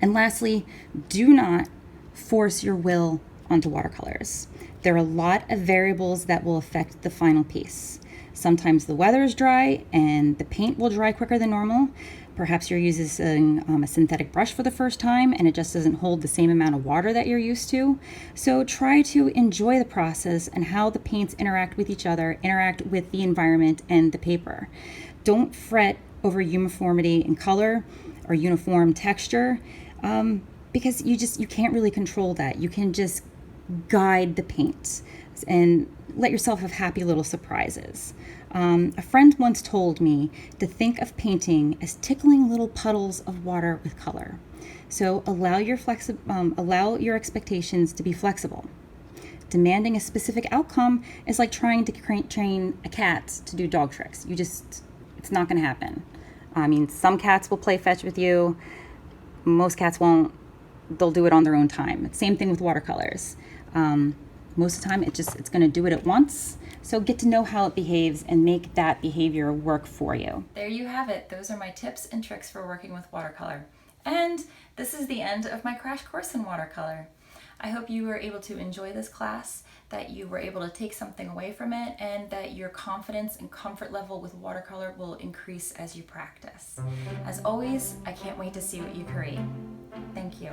S1: And lastly, do not force your will onto watercolors. There are a lot of variables that will affect the final piece. Sometimes the weather is dry and the paint will dry quicker than normal. Perhaps you're using a synthetic brush for the first time and it just doesn't hold the same amount of water that you're used to. So try to enjoy the process and how the paints interact with each other, interact with the environment and the paper. Don't fret over uniformity in color or uniform texture.
S2: because you can't really control that. You can just guide the paint and let yourself have happy little surprises. A friend once told me to think of painting as tickling little puddles of water with color. So allow your expectations to be flexible. Demanding a specific outcome is like trying to train a cat to do dog tricks. It's not going to happen. I mean, some cats will play fetch with you. Most cats won't. They'll do it on their own time. Same thing with watercolors. Most of the time, it's going to do it at once. So get to know how it behaves and make that behavior work for you.
S1: There you have it. Those are my tips and tricks for working with watercolor. And this is the end of my crash course in watercolor. I hope you were able to enjoy this class, that you were able to take something away from it, and that your confidence and comfort level with watercolor will increase as you practice. As always, I can't wait to see what you create. Thank you.